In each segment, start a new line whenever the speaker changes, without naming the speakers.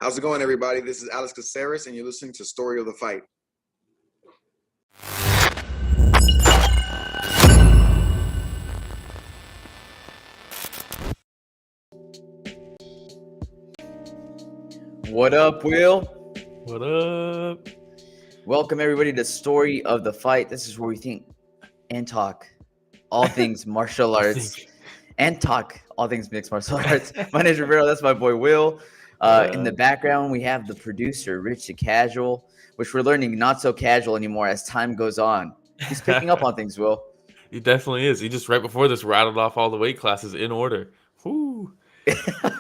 How's it going, everybody? This is Alex Caceres, and you're listening to Story of the Fight.
What up, Will?
What up?
Welcome, everybody, to Story of the Fight. This is where we think and talk all things martial arts and talk all things mixed martial arts. My name is Ramiro. That's my boy, Will. In the background, we have the producer, Rich the Casual, which we're learning not so casual anymore as time goes on. He's picking up on things, Will.
He definitely is. He just right before this rattled off all the weight classes in order. Whoo.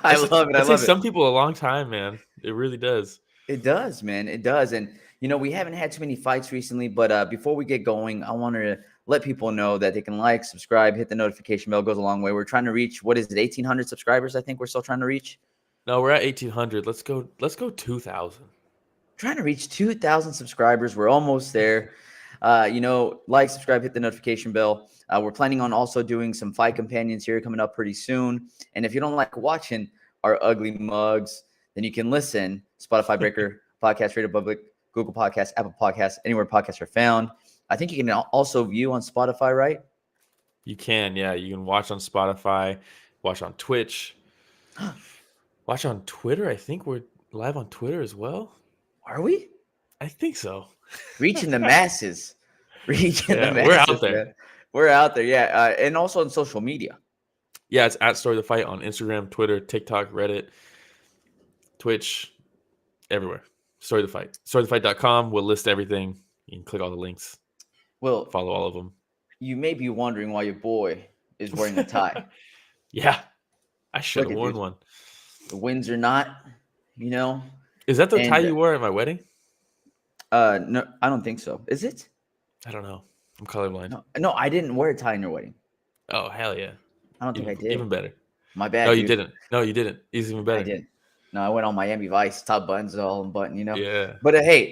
I love it.
That takes some people a long time, man. It really does.
It does, man. It does. And, we haven't had too many fights recently, but before we get going, I wanted to let people know that they can like, subscribe, hit the notification bell. Goes a long way. We're trying to reach, 1,800 subscribers, I think we're still trying to reach.
No, we're at 1,800. Let's go 2,000.
Trying to reach 2,000 subscribers. We're almost there. Like, subscribe, hit the notification bell. We're planning on also doing some fight companions here coming up pretty soon. And if you don't like watching our ugly mugs, then you can listen. Spotify, Breaker, Podcast, Radio Public, Google Podcasts, Apple Podcasts, anywhere podcasts are found. I think you can also view on Spotify, right?
You can, yeah. You can watch on Spotify, watch on Twitch, watch on Twitter. I think we're live on Twitter as well.
Are we?
I think so.
Reaching the masses. The masses.
We're out there.
Man. We're out there, yeah. And also on social media.
Yeah, it's at Story of the Fight on Instagram, Twitter, TikTok, Reddit, Twitch, everywhere. Story of the Fight. StoryoftheFight.com. We'll list everything. You can click all the links.
Well,
follow all of them.
You may be wondering why your boy is wearing a tie.
Yeah. I should have worn one.
The Windsor knot,
Is that the tie you wore at my wedding?
No, I don't think so. Is it?
I don't know. I'm colorblind.
No, I didn't wear a tie in your wedding.
Oh, hell yeah.
I don't think I did.
Even better.
My bad.
No, you didn't. It's even better.
I did. No, I went on Miami Vice, top buttons, all unbuttoned,
Yeah.
But hey,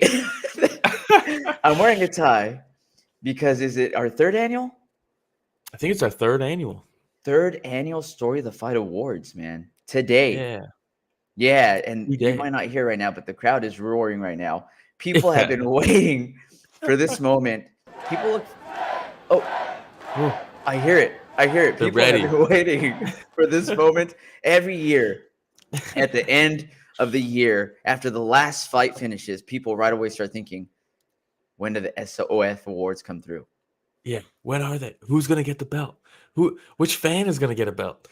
I'm wearing a tie because is it our third annual?
I think it's our third annual.
Third annual Story of the Fight Awards, man. Today.
Yeah.
Yeah, and you might not hear right now, but the crowd is roaring right now. People have been waiting for this moment. People look. Oh, I hear it.
They're
People
ready.
have been waiting for this moment every year. At the end of the year, after the last fight finishes, people right away start thinking, when do the SOF awards come through?
Yeah. When are they? Who's going to get the belt? Which fan is going to get a belt?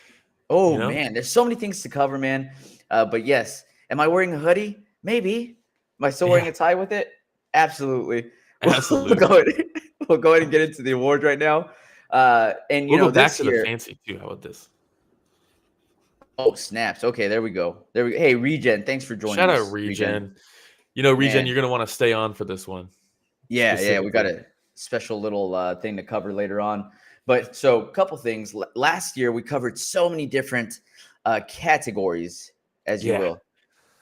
Oh, man. There's so many things to cover, man. But yes. Am I wearing a hoodie? Maybe. Am I still wearing a tie with it? Absolutely.
Absolutely.
We'll go ahead and get into the awards right now. And
we'll go back
this
to
year,
the fancy too. How about this?
Oh, snaps. Okay, there we go. Hey, Regen, thanks for joining us.
Shout out Regen. Regen, you're going to want to stay on for this one.
Yeah, we got a special little thing to cover later on. But so a couple things. Last year, we covered so many different categories, as you will.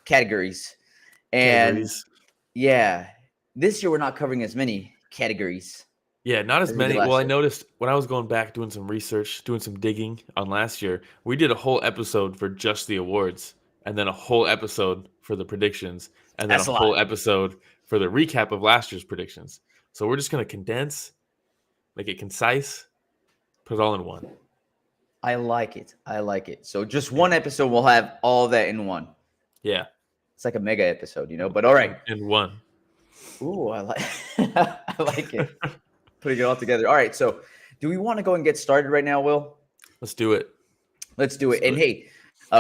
Categories. And yeah, this year we're not covering as many categories.
Yeah, not as many. Well, I noticed when I was going back doing some research, doing some digging on last year, we did a whole episode for just the awards, and then a whole episode for the predictions, and then a whole episode for the recap of last year's predictions. So we're just going to condense, make it concise, put it all in one.
I like it. So just one episode, we'll have all that in one.
Yeah.
It's like a mega episode, but all right.
In one.
Ooh, I like it. Putting it all together. All right, so do we want to go and get started right now, Will?
Let's do it.
And hey,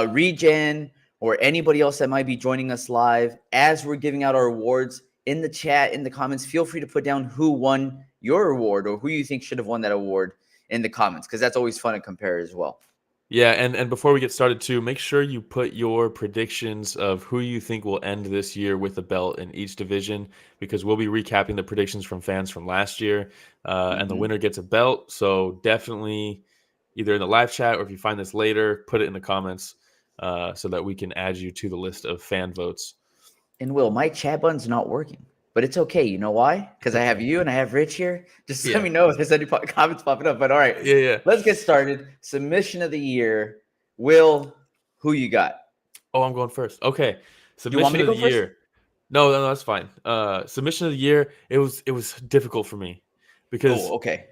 Regen or anybody else that might be joining us live, as we're giving out our awards, in the chat, in the comments, feel free to put down who won your award or who you think should have won that award in the comments, because that's always fun to compare as well.
Yeah, and before we get started too, make sure you put your predictions of who you think will end this year with a belt in each division, because we'll be recapping the predictions from fans from last year, and the winner gets a belt. So definitely either in the live chat or if you find this later, put it in the comments so that we can add you to the list of fan votes.
And Will, my chat button's not working. But it's okay. You know why? Because I have you and I have Rich here. Just let me know if there's any comments popping up. But all right.
Yeah.
Let's get started. Submission of the year. Will, who you got?
Oh, I'm going first. Okay.
Do you want me
Submission
to
of the
go first?
year. No, that's fine. Submission of the year. It was difficult for me because
Oh, okay.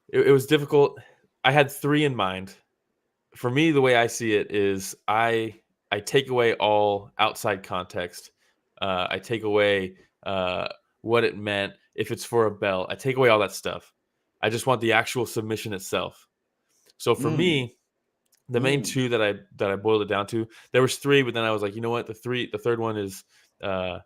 it was difficult. I had 3 in mind. For me, the way I see it is I take away all outside context. I take away what it meant. If it's for a belt, I take away all that stuff. I just want the actual submission itself. So for
Mm,
me, the main
mm.
2 that I boiled it down to, there was 3, but then I was like, you know what? The third one is uh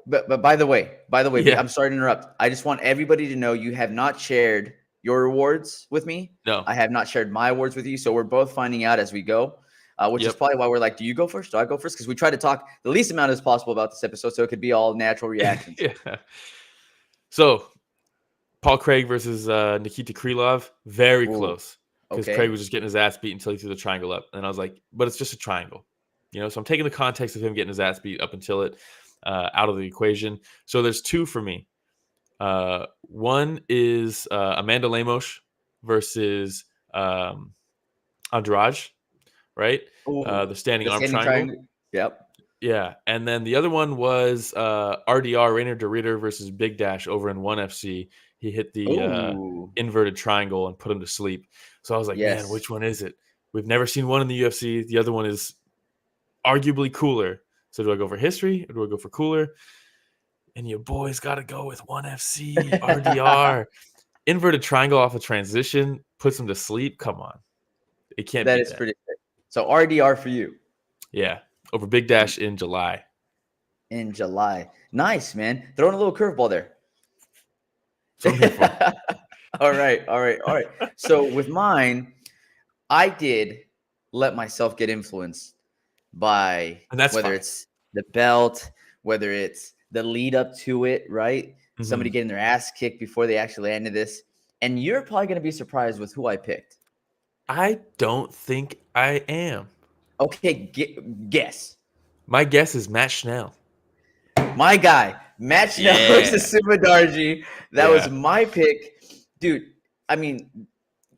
But by the way,
yeah,
I'm sorry to interrupt. I just want everybody to know you have not shared your awards with me.
no.
I have not shared my awards with you, so we're both finding out as we go. Which is
Yep.
probably why we're like, do you go first? Do I go first? Because we try to talk the least amount as possible about this episode, so it could be all natural reactions.
Yeah. So Paul Craig versus Nikita Krylov, very
Ooh,
close because Craig
okay.
was just getting his ass beat until he threw the triangle up, and I was like, but it's just a triangle, So I'm taking the context of him getting his ass beat up until it out of the equation. So there's 2 for me. One is Amanda Lemos versus Andrade, right?
Ooh,
The standing
the
arm
standing
triangle.
triangle. Yep.
Yeah, and then the other one was RDR Rainer DeRitter versus Big Dash over in ONE FC. He hit the
Ooh,
inverted triangle and put him to sleep. So I was like, man,
yes.
which one is it? We've never seen one in the UFC. The other one is arguably cooler. So do I go for history or do I go for cooler? And your boy's got to go with ONE FC, RDR. Inverted triangle off a transition puts him to sleep. Come on. It can't
That
beat
is
that.
pretty good. So RDR for you
Yeah, over Big Dash in July.
in July. Nice, man. Throwing a little curveball there.
That's what I'm here for.
All right. So with mine, I did let myself get influenced by
And that's
whether
fine.
it's the belt, whether it's the lead up to it, right? Somebody
Mhm.
getting their ass kicked before they actually landed this. And you're probably going to be surprised with who I picked.
I don't think I am.
Okay, guess.
My guess is Matt Schnell.
My guy, Matt Schnell versus
Yeah.
Sumadarji. That was
Yeah.
my pick. Dude, I mean,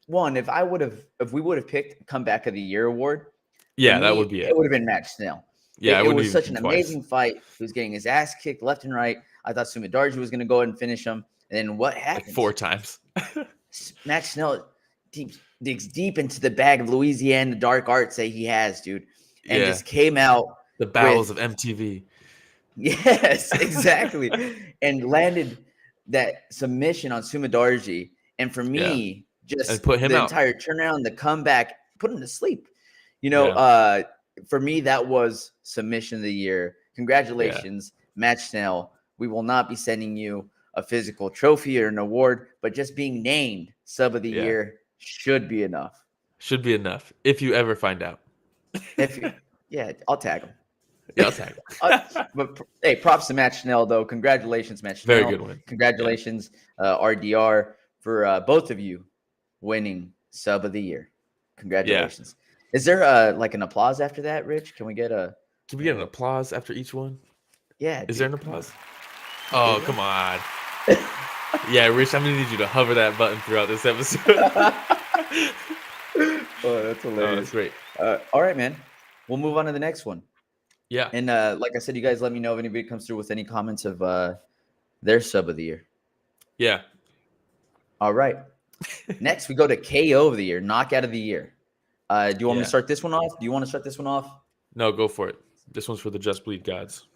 one, if we would have picked comeback of the year award, for
Yeah, that
me,
would be
it
it.
would have been Matt Snell.
Yeah, I
It
wouldn't
was
even
such
think
an
twice.
amazing fight. He was getting his ass kicked left and right. I thought Sumadarji was going to go ahead and finish him. And then what
Like
happens?
4 times.
Matt Snell digs deep into the bag of Louisiana dark arts that he has, dude, and
Yeah.
just came out
The bowels
with
of MTV.
yes, exactly, and landed that submission on Sumadarji. And for
Yeah.
me,
And
just
put him
the
out.
entire turnaround, the comeback, put him to sleep.
Yeah.
For me, that was submission of the year. Congratulations, Matt Snell. We will not be sending you a physical trophy or an award, but just being named sub of the
Yeah.
year should be enough.
Should be enough if you ever find out.
Yeah, I'll tag him.
Yeah, I'll tag him.
But hey, props to Matt Schnell, though. Congratulations, Matt
Very
Schnell.
good win.
Congratulations, RDR, for both of you winning sub of the year. Congratulations. Is there like an applause after that, Rich? Can we get a?
Can we get an applause after each one?
Yeah.
Is
dude,
there an
come on.
applause? Oh, come on. Yeah, Rich, I'm going to need you to hover that button throughout this episode.
Oh, that's
Oh,
hilarious.
that's great.
All right, man. We'll move on to the next one.
Yeah.
And like I said, you guys let me know if anybody comes through with any comments of their sub of the year.
Yeah.
All right. Next, we go to KO of the year, knockout of the year. Do you want me to start this one off? Do you want to start this one off?
No, go for it. This one's for the Just Bleed gods.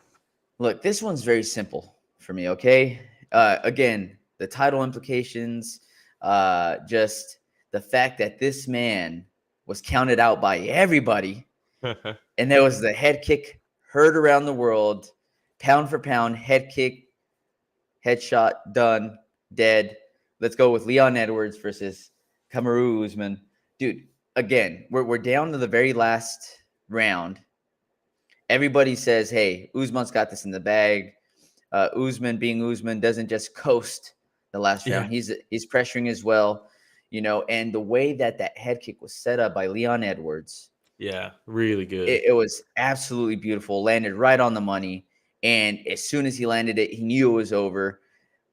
Look, this one's very simple for me, okay? Again, the title implications, just the fact that this man was counted out by everybody, and there was the head kick heard around the world, pound for pound, head kick, headshot, done, dead. Let's go with Leon Edwards versus Kamaru Usman. Dude, again, we're down to the very last round. Everybody says, hey, Usman's got this in the bag. Usman, being Usman, doesn't just coast the last round. He's pressuring as well, and the way that head kick was set up by Leon Edwards.
Yeah, really good.
It was absolutely beautiful. Landed right on the money. And as soon as he landed it, he knew it was over.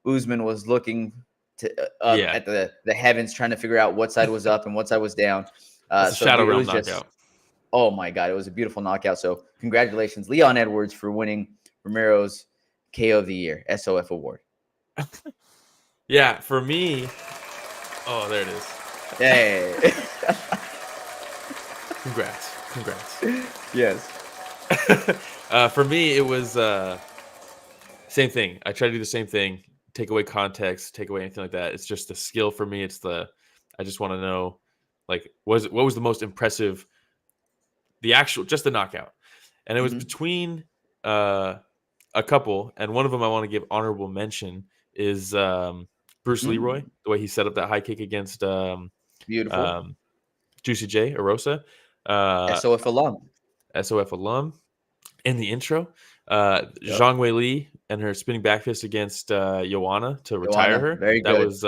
Usman was looking at the heavens, trying to figure out what side was up and what side was down.
It's a Shadow Realm
knockout. Oh my God, it was a beautiful knockout. So congratulations, Leon Edwards, for winning Ramiro's KO of the Year SOF award.
Yeah, for me. Oh, there it is.
Hey.
Congrats.
Yes.
For me, it was same thing. I try to do the same thing. Take away context, take away anything like that. It's just the skill for me. I just want to know, like, what was the most impressive? Just the knockout, and it was between a couple, and one of them I want to give honorable mention is Bruce Leroy. The way he set up that high kick against
Beautiful.
Juicy J Arosa,
SOF alum.
SOF alum. In the intro, Zhang Wei Li and her spinning back fist against Joanna to retire her.
Very good.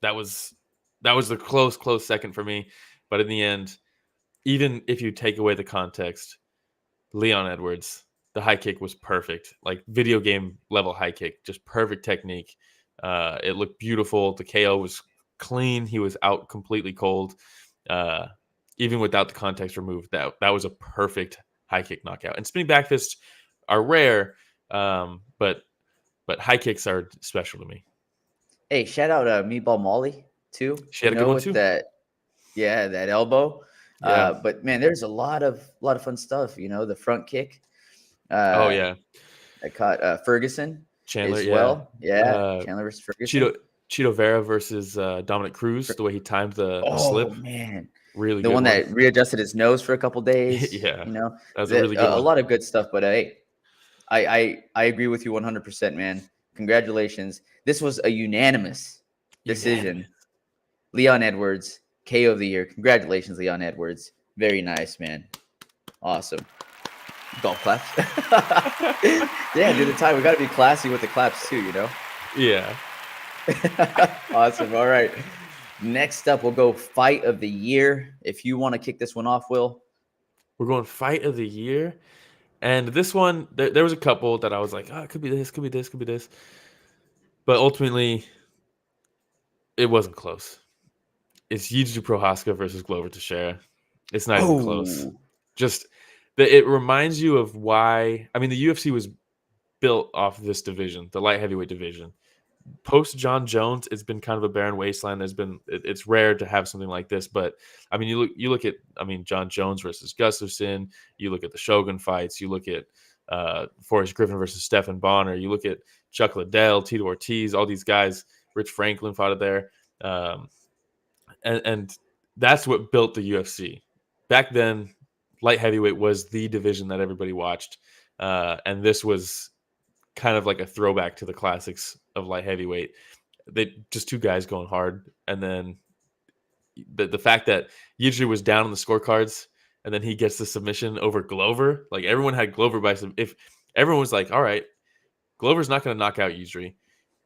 That was the close second for me. But in the end, even if you take away the context, Leon Edwards, the high kick was perfect, like video game level high kick, just perfect technique. It looked beautiful. The KO was clean. He was out completely cold. Even without the context removed, that was a perfect high kick knockout. And spinning back fists are rare, but high kicks are special to me.
Hey, shout out Meatball Molly too.
She had a good one too.
That elbow.
Yeah.
But man, there's a lot of fun stuff. The front kick.
Oh yeah.
I caught Ferguson
Chandler
as well. Yeah. Chandler versus Ferguson.
Cheeto Vera versus Dominic Cruz. The way he timed the slip.
Oh man.
Really
the
good
one that readjusted his nose for a couple days.
Yeah,
that
was a really good one.
A lot of good stuff. But hey, I agree with you 100%, man. Congratulations. This was a unanimous decision. Leon Edwards, KO of the Year. Congratulations, Leon Edwards. Very nice, man. Awesome. Golf claps. Yeah, dude, the time. We got to be classy with the claps too,
Yeah.
Awesome. All right. Next up, we'll go Fight of the Year. If you want to kick this one off, Will.
We're going Fight of the Year. And this one, there was a couple that I was like, it could be this, could be this, could be this. But ultimately, it wasn't close. It's Yuji Prohaska versus Glover Teixeira. It's not even close. Just, it reminds you of why, the UFC was built off of this division, the light heavyweight division. Post John Jones, it's been kind of a barren wasteland. It's rare to have something like this, but you look at John Jones versus Gustafsson, you look at the Shogun fights, you look at Forrest Griffin versus Stephan Bonner, you look at Chuck Liddell, Tito Ortiz, all these guys. Rich Franklin fought it there, and that's what built the UFC. Back then, light heavyweight was the division that everybody watched, and this was kind of like a throwback to the classics of light heavyweight. They just two guys going hard, and then the fact that Yuji was down on the scorecards, and then he gets the submission over Glover. Like, everyone had Glover by some. If everyone was like, "All right, Glover's not going to knock out Yuji,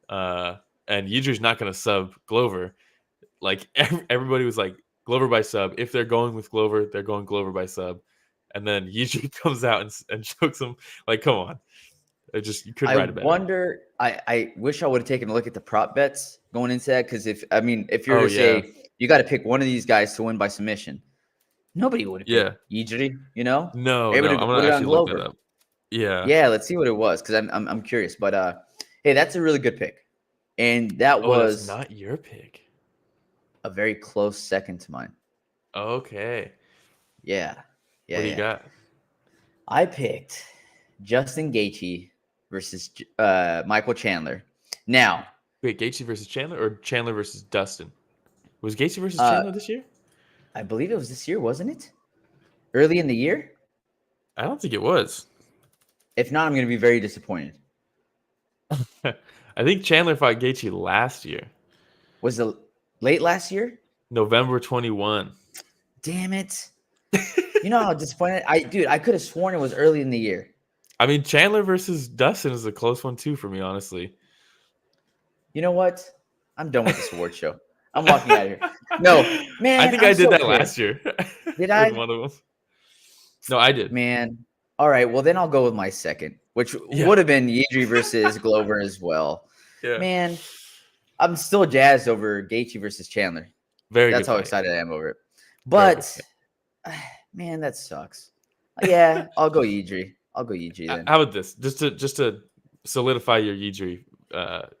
and Yuji's not going to sub Glover," like everybody was like, "Glover by sub." If they're going with Glover, they're going Glover by sub, and then Yuji comes out and chokes him. Like, come on. You couldn't write it better.
I wonder. I wish I would have taken a look at the prop bets going into that, because if you're to say you got to pick one of these guys to win by submission, nobody would have picked Yuji.
No, I'm gonna actually look that up. Yeah,
let's see what it was, because I'm curious. But hey, that's a really good pick, and that was
that's not your pick.
A very close second to mine.
Okay.
Yeah.
What do you got?
I picked Justin Gaethje versus Michael Chandler. Now,
wait, Gaethje versus Chandler or Chandler versus Dustin? Was Gaethje versus Chandler this year?
I believe it was this year, wasn't it? Early in the year?
I don't think it was.
If not, I'm going to be very disappointed.
I think Chandler fought Gaethje last year.
Was it late last year?
November 21.
Damn it. You know how disappointed I could have sworn it was early in the year.
Chandler versus Dustin is a close one too for me, honestly.
You know what? I'm done with this award show. I'm walking out of here. No, man.
I think I did that last year.
Did I?
One of them. No, I did.
Man. All right. Well, then I'll go with my second, which would have been Yuji versus Glover as well.
Yeah.
Man, I'm still jazzed over Gaethje versus Chandler. That's how excited I am over it. But Man, that sucks. Yeah, I'll go Yidri. I'll go Yidri then.
How about this? Just to solidify your Yidri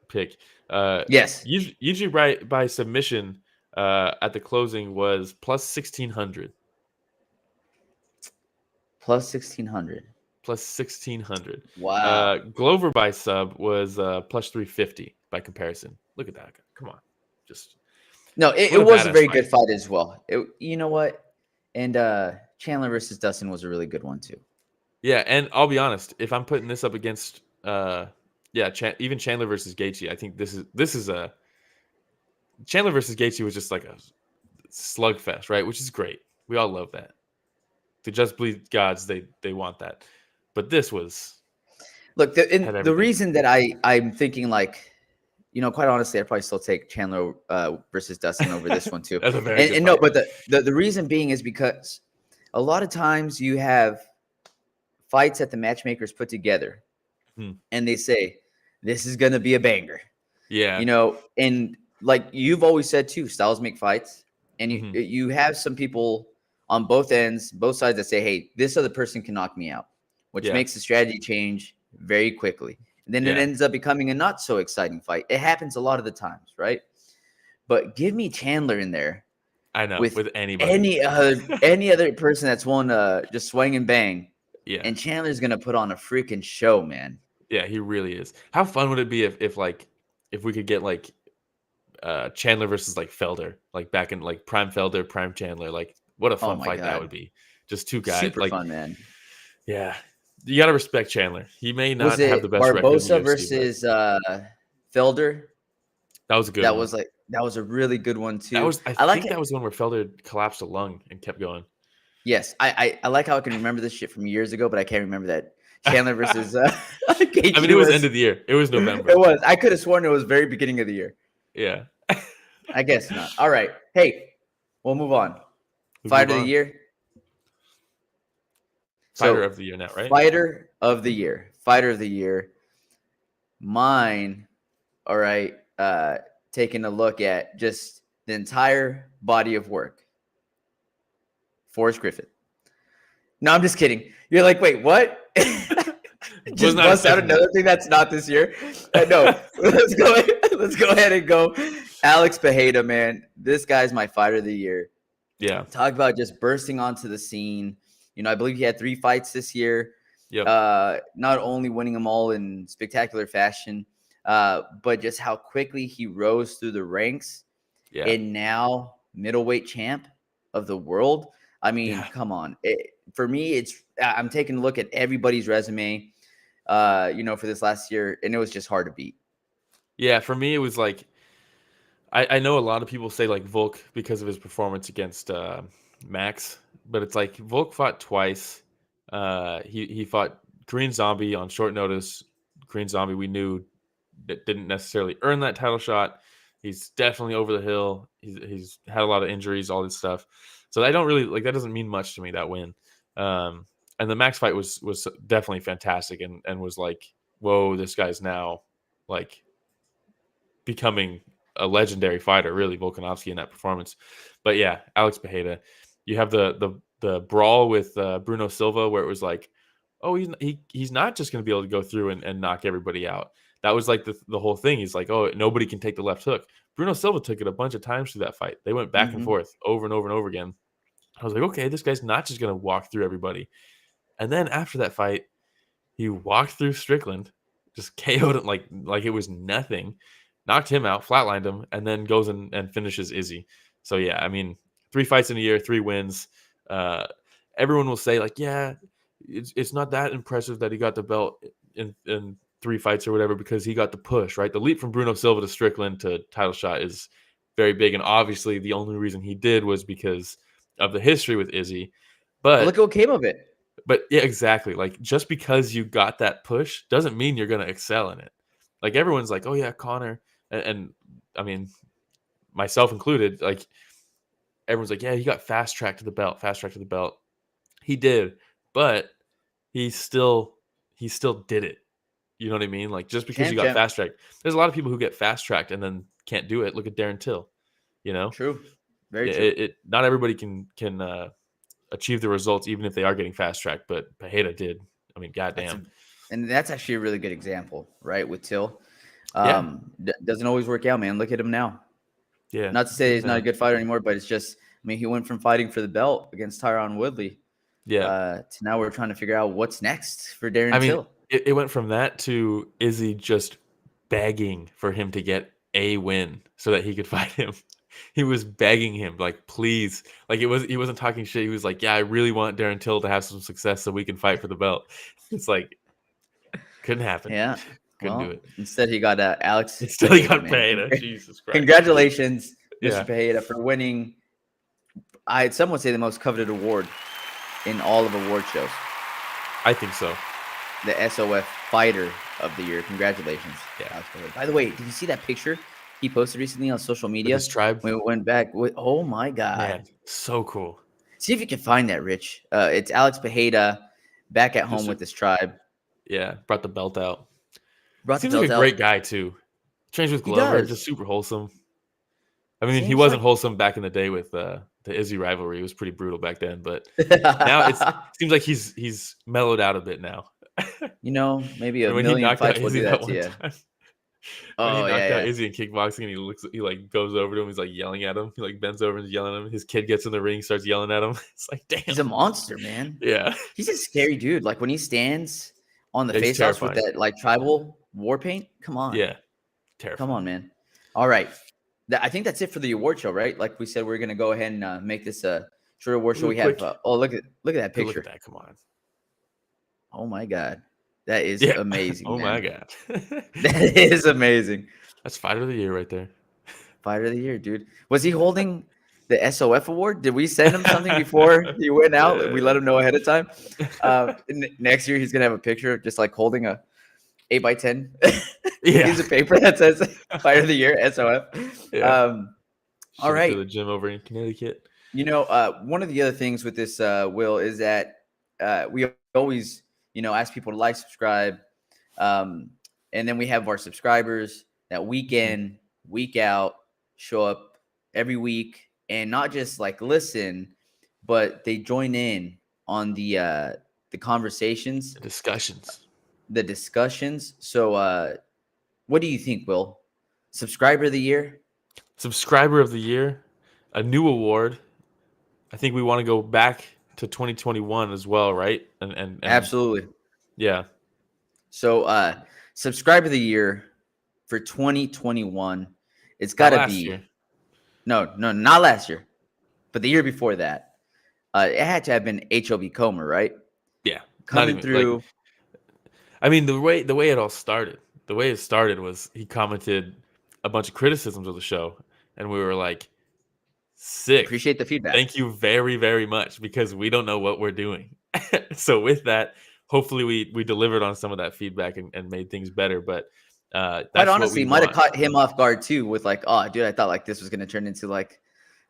pick.
Yes,
Yidri by submission at the closing was plus 1,600.
plus 1,600.
Plus 1,600.
Wow.
Glover by sub was plus 350 by comparison. Look at that. Come on. Just
No,
what
it
a
was a
badass
very
fight.
good fight as well. You know what? And Chandler versus Dustin was a really good one too.
Yeah, and I'll be honest, if I'm putting this up against even Chandler versus Gaethje, I think this is a Chandler versus Gaethje was just like a slugfest, right? Which is great. We all love that. To just bleed gods, they want that. But this was
Look,
had
the
everything.
reason that I'm thinking like, quite honestly, I'd probably still take Chandler versus Dustin over this one too.
That's a very good
And no,
fight.
but the reason being is because a lot of times you have fights that the matchmakers put together, and they say this is gonna be a banger.
Yeah.
And like you've always said too, styles make fights, and
Mhm.
you have some people on both ends, both sides that say, hey, this other person can knock me out, which
Yeah.
makes the strategy change very quickly. And then it
Yeah.
ends up becoming a not so exciting fight. It happens a lot of the times, right? But give me Chandler in there
I know,
with
with anybody.
any other person that's willing to just swing and bang.
Yeah.
And Chandler's gonna put on a freaking show, man.
Yeah, he really is. How fun would it be if we could get like Chandler versus like Felder, like back in like prime Felder, prime Chandler, like what a
Oh
fun
my
fight that
God.
would be. Just two guys.
Super
like
fun, man.
Yeah. You gotta respect Chandler. He may
Was
not have the
it
best record in the
Barbosa
UFC,
versus Felder?
but that was a good
That
one.
was a really good one
That
too.
was I
I like
think
it.
that was the one where Felder collapsed a lung and kept going.
Yes, I like how I can remember this shit from years ago, but I can't remember that Chandler versus Gaethje
I mean, it was end of the year. It was November.
It was. I could have sworn it was very beginning of the year.
Yeah.
I guess not. All right. Hey, we'll move on.
Let's
Fighter
move
of the
on.
year.
Fighter
So,
of the year now, right?
Fighter of the year. Fighter of the year. Mine. All right. Taking a look at just the entire body of work. Forrest Griffin. No, I'm just kidding. You're like, wait, what? Just
not
bust out
expecting
another thing that's not this year. No, let's go. Let's go ahead and go. Alex Pereira, man, this guy's my fighter of the year.
Yeah.
Talk about just bursting onto the scene. I believe he had 3 fights this year.
Yep.
Not only winning them all in spectacular fashion, but just how quickly he rose through the ranks.
Yeah.
And now middleweight champ of the world. I mean, come on. For me, I'm taking a look at everybody's resume, for this last year, and it was just hard to beat.
Yeah, for me, it was like I know a lot of people say like Volk because of his performance against Max, but it's like Volk fought twice. He fought Korean Zombie on short notice. Korean Zombie we knew that didn't necessarily earn that title shot. He's definitely over the hill. He's had a lot of injuries, all this stuff. So I don't really like that. Doesn't mean much to me, that win. And the Max fight was definitely fantastic and was like, whoa, this guy's now like becoming a legendary fighter, really, Volkanovski in that performance. But yeah, Alex Pereira. You have the brawl with Bruno Silva where it was like, oh, he's not just going to be able to go through and knock everybody out. That was like the whole thing. He's like, oh, nobody can take the left hook. Bruno Silva took it a bunch of times through that fight. They went back and forth over and over and over again. I was like, okay, this guy's not just going to walk through everybody. And then after that fight, he walked through Strickland, just KO'd him like it was nothing, knocked him out, flatlined him, and then goes and finishes Izzy. So yeah, I mean, 3 fights in a year, 3 wins. Everyone will say like, yeah, it's not that impressive that he got the belt in 3 fights or whatever because he got the push, right? The leap from Bruno Silva to Strickland to title shot is very big, and obviously the only reason he did was because of the history with Izzy. But
look at what came of it.
But yeah, exactly. Like just because you got that push doesn't mean you're going to excel in it. Like everyone's like, oh yeah, Connor. And I mean, myself included, like everyone's like, yeah, he got fast tracked to the belt. He did, but he still did it. You know what I mean? Like just because you got fast tracked, there's a lot of people who get fast tracked and then can't do it. Look at Darren Till,
True. Very true.
Not everybody can achieve the results, even if they are getting fast tracked. But Pereira did. I mean, goddamn.
And that's actually a really good example, right? With Till.
Yeah.
Doesn't always work out, man. Look at him now.
Yeah.
Not to say he's not a good fighter anymore, but it's just, I mean, he went from fighting for the belt against Tyron Woodley to now we're trying to figure out what's next for Darren Till.
It went from that to Izzy just begging for him to get a win so that he could fight him. He was begging him, like, please. Like, he wasn't talking shit. He was like, yeah, I really want Darren Till to have some success so we can fight for the belt. It's like, couldn't happen.
Yeah.
Couldn't do it.
Instead, he got Alex.
Instead, he got Pereira. Jesus Christ.
Congratulations, Mr. Pereira, for winning, some would say, the most coveted award in all of award shows.
I think so.
The SOF Fighter of the Year. Congratulations.
Yeah.
By the way, did you see that picture he posted recently on social media?
His tribe.
We went back with, oh my God.
Man, so cool.
See if you can find that, Rich. It's Alex Pereira back at home with his tribe.
Yeah, brought the belt out. Seems like a great guy, too. Trains with Glover, just super wholesome. I mean, he wasn't wholesome back in the day with the Izzy rivalry. It was pretty brutal back then, but now it seems like he's mellowed out a bit now.
Maybe a million fights will do that to you.
When he knocked out Izzy in kickboxing, and he like goes over to him, he's like yelling at him. He like bends over and yelling at him. His kid gets in the ring, starts yelling at him. It's like, damn,
he's a monster, man.
Yeah,
he's a scary dude. Like when he stands on the face-offs with that like tribal war paint. Come on,
terrifying.
Come on, man. All right, I think that's it for the award show, right? Like we said, we're gonna go ahead and make this a short award show. We have. Look at that picture.
Look at that. Come on.
Oh my God. That is amazing.
Oh my God.
That is amazing.
That's Fighter of the Year right there.
Fighter of the Year, dude. Was he holding the SOF award? Did we send him something before he went out? We let him know ahead of time. Next year, he's going to have a picture of just like holding a 8x10 piece of paper that says Fighter of the Year, SOF.
Yeah.
All right.
To the gym over in Connecticut.
One of the other things with this, Will, is that we always ask people to like, subscribe. And then we have our subscribers that week in, week out, show up every week and not just like listen, but they join in on the conversations, the discussions. So what do you think, Will? Subscriber of the Year?
Subscriber of the Year, a new award. I think we want to go back to 2021 as well, right? And
absolutely.
Yeah.
So subscriber of the year for 2021, it's got to be
year.
No, not last year, but the year before that. It had to have been HOB Comer, right?
Yeah.
Coming through.
I mean, the way it all started. The way it started was he commented a bunch of criticisms of the show, and we were like, sick.
Appreciate the feedback.
Thank you very, very much, because we don't know what we're doing. So with that, hopefully we delivered on some of that feedback and made things better. But that's
quite honestly, might have caught him off guard too with like, oh, dude, I thought like this was going to turn into like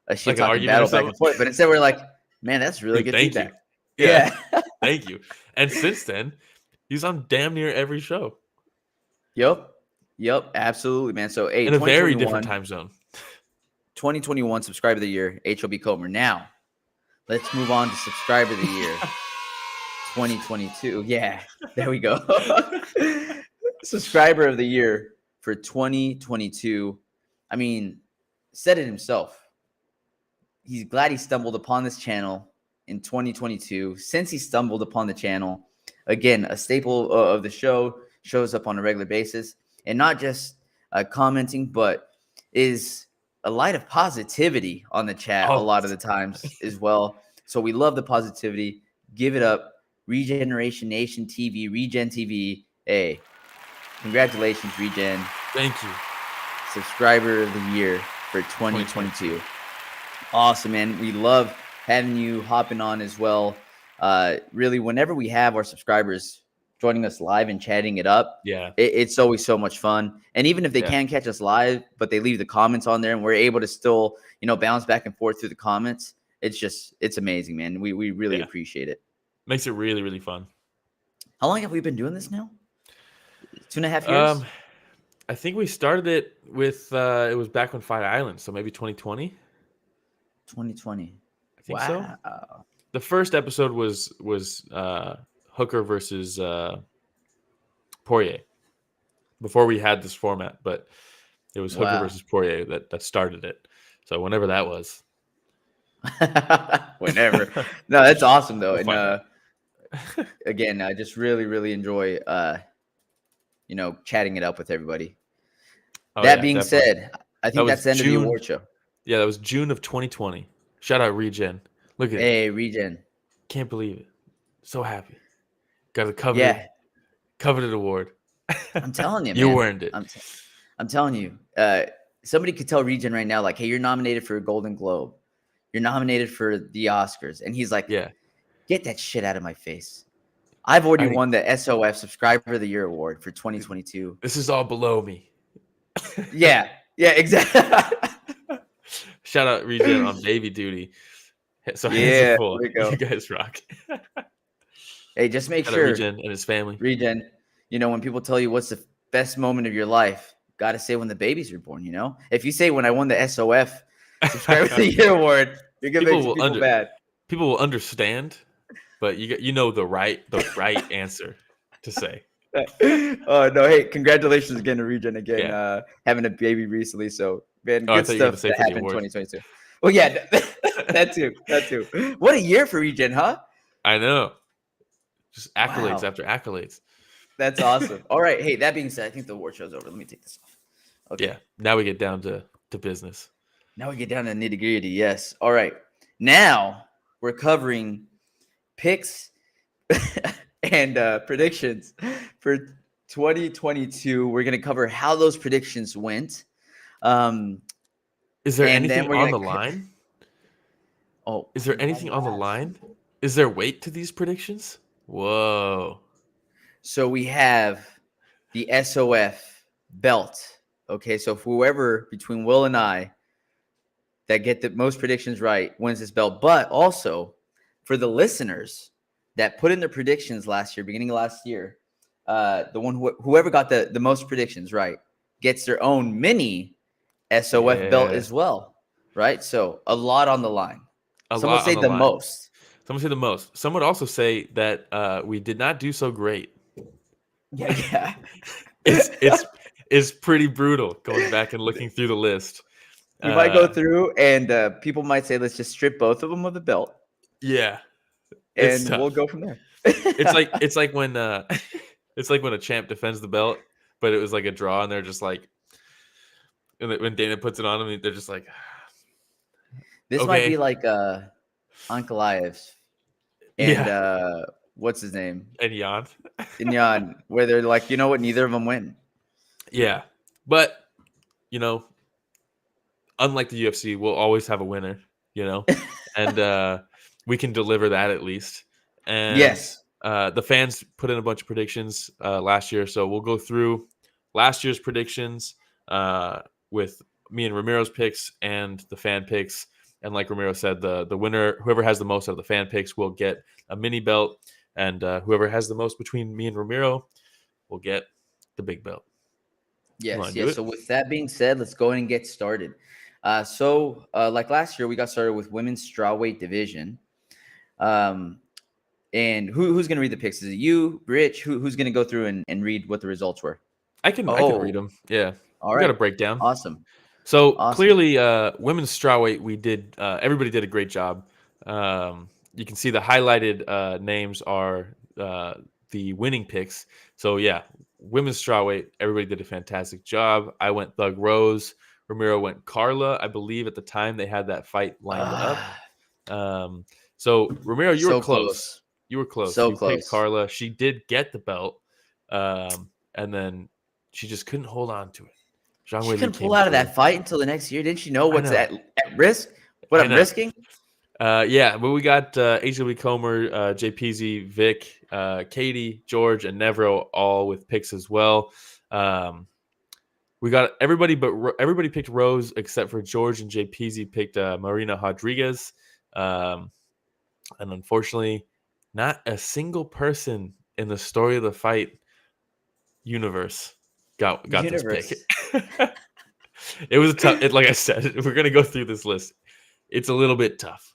a shit talking battle back and forth. But instead we're like, man, that's really good feedback.
Yeah. Thank you. And since then, he's on damn near every show.
Yep. Absolutely, man. So
in a very different time zone.
2021 Subscriber of the Year, HOB Comer. Now, let's move on to Subscriber of the Year 2022. Yeah, there we go. Subscriber of the Year for 2022. I mean, said it himself. He's glad he stumbled upon this channel in 2022. Since he stumbled upon the channel, again, a staple of the show, shows up on a regular basis, and not just commenting, but is a light of positivity on the chat a lot of the times as well. So we love the positivity. Give it up. Regeneration Nation TV, Regen TV. Hey, congratulations, Regen.
Thank you.
Subscriber of the Year for 2022. Awesome, man. We love having you hopping on as well. Really, whenever we have our subscribers joining us live and chatting it up, it's always so much fun. And even if they can't catch us live, but they leave the comments on there and we're able to still, bounce back and forth through the comments, it's amazing, man. We really appreciate it.
Makes it really, really fun.
How long have we been doing this now? 2.5 years?
I think we started it with, it was back on Fight Island, so maybe 2020.
2020.
I think so. The first episode was Hooker versus Poirier before we had this format, but it was Hooker
Wow.
versus Poirier that started it. So whenever that was,
Whenever. No, that's awesome though.
we'll
And
find out.
again, I just really, really enjoy chatting it up with everybody.
Oh,
That
yeah,
being
definitely.
said, I think
was
that's the end of the
June.
award show.
Yeah, that was June of 2020. Shout out Regen. Look at it.
Hey, Regen.
Can't believe it. So happy. Got a coveted award.
I'm telling you,
You
man.
earned it.
I'm telling you. Somebody could tell Regen right now, like, hey, you're nominated for a Golden Globe. You're nominated for the Oscars. And he's like,
Yeah.
Get that shit out of my face. I've already won the SOF Subscriber of the Year award for 2022.
This is all below me.
Yeah, exactly.
Shout out Regen on baby duty. So
Yeah,
full.
there we go.
You guys rock.
Hey, just make
Shout out
sure,
Regen and his family.
Regen, when people tell you what's the best moment of your life, got to say when the babies are born, If you say when I won the SOF Subscriber of the Year award, you're going to make people bad.
People will understand, but you know the right answer to say.
Oh, no. Hey, congratulations again to Regen again,
Yeah.
having a baby recently. So, man,
I
good
thought you were gonna
stuff
say
that
for the
happened in
award.
2022. Well, yeah, that too. What a year for Regen, huh?
I know. Just accolades
Wow.
after accolades.
That's awesome. All right. Hey, that being said, I think the award show's over. Let me take this off. Okay.
Yeah. Now we get down to business.
Now we get down to nitty gritty. Yes. All right. Now we're covering picks and predictions for 2022. We're going to cover how those predictions went.
Is there
and
anything
then we're
on
gonna
the line?
Oh,
Is there anything on the line? Is there weight to these predictions? Whoa.
So we have the SOF belt. Okay, so whoever between Will and I that get the most predictions right wins this belt. But also for the listeners that put in their predictions beginning of last year, whoever got the most predictions right gets their own mini SOF belt as well, right? So a lot on the line. Some would say the most.
Some would say the most. Some would also say that we did not do so great.
Yeah.
It's pretty brutal going back and looking through the list.
You might go through and people might say, let's just strip both of them of the belt.
Yeah.
And we'll go from there.
It's like when a champ defends the belt, but it was like a draw, and they're just like, and when Dana puts it on them, they're just like,
this might be like Ankalaev's and what's his name?
And
Jan, where they're like, you know what, neither of them win.
Yeah, but unlike the UFC, we'll always have a winner, and we can deliver that at least. And
yes,
the fans put in a bunch of predictions last year, so we'll go through last year's predictions with me and Ramiro's picks and the fan picks. And like Ramiro said, the winner, whoever has the most out of the fan picks, will get a mini belt, and whoever has the most between me and Ramiro will get the big belt.
Yes. So with that being said, let's go ahead and get started. So like last year, we got started with women's strawweight division. And who's going to read the picks? Is it you, Rich? Who's going to go through and read what the results were?
I can read them. Yeah.
All right.
We got a breakdown.
Awesome.
So clearly, women's strawweight, we did. Everybody did a great job. You can see the highlighted names are the winning picks. So yeah, women's strawweight, everybody did a fantastic job. I went Thug Rose. Ramiro went Carla. I believe at the time they had that fight lined up. So Ramiro, you were close. You were close.
So
you
close.
Picked Carla. She did get the belt, and then she just couldn't hold on to it.
She couldn't pull out of that fight until the next year. Didn't she know what's at risk? What I'm risking?
Yeah, but we got HW Comer, JPZ, Vic, Katie, George, and Nevro all with picks as well. We got everybody, but everybody picked Rose except for George and JPZ picked Marina Rodriguez. And unfortunately, not a single person in the story of the fight universe got this pick. It was tough. Like I said, we're gonna go through this list. It's a little bit tough.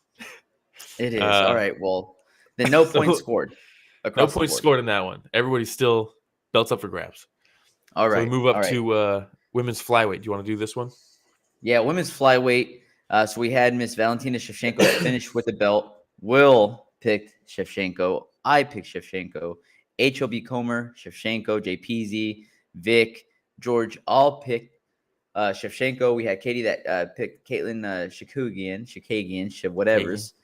It is. All right. Well, then no points
So
scored
no
across the
points
board.
scored in that one. Everybody's still belts up for grabs.
All
So we
right.
move up
All right.
to women's flyweight. Do you want to do this one?
Yeah, women's flyweight. So we had Miss Valentina Shevchenko finish with the belt. Will picked Shevchenko. I picked Shevchenko. HOB Comer, Shevchenko, JPZ, Vic, George all picked Shevchenko. We had Katie that picked Caitlin Shikugian, whatever's.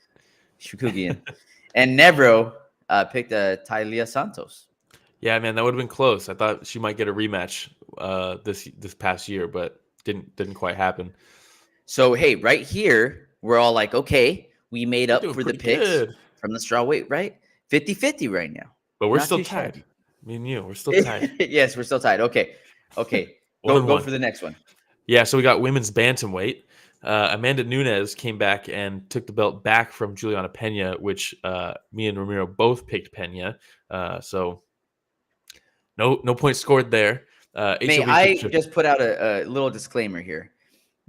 Shikugian. And Nevro picked Talia Santos.
Yeah, man, that would have been close. I thought she might get a rematch this past year, but didn't quite happen.
So, hey, right here, we're all like, okay, we made
We're
up
doing
for the
pretty
picks
good.
from the straw weight, right? 50-50 right now.
But we're
Not
still
too
tied.
shabby.
Me and you, we're still tied.
Yes, we're still tied. Okay. Go
1-1.
for the next one.
Yeah, so we got women's bantamweight. Amanda Nunes came back and took the belt back from Juliana Pena, which me and Ramiro both picked Pena. So no points scored there.
May
HOB
I
picked
just put out a little disclaimer here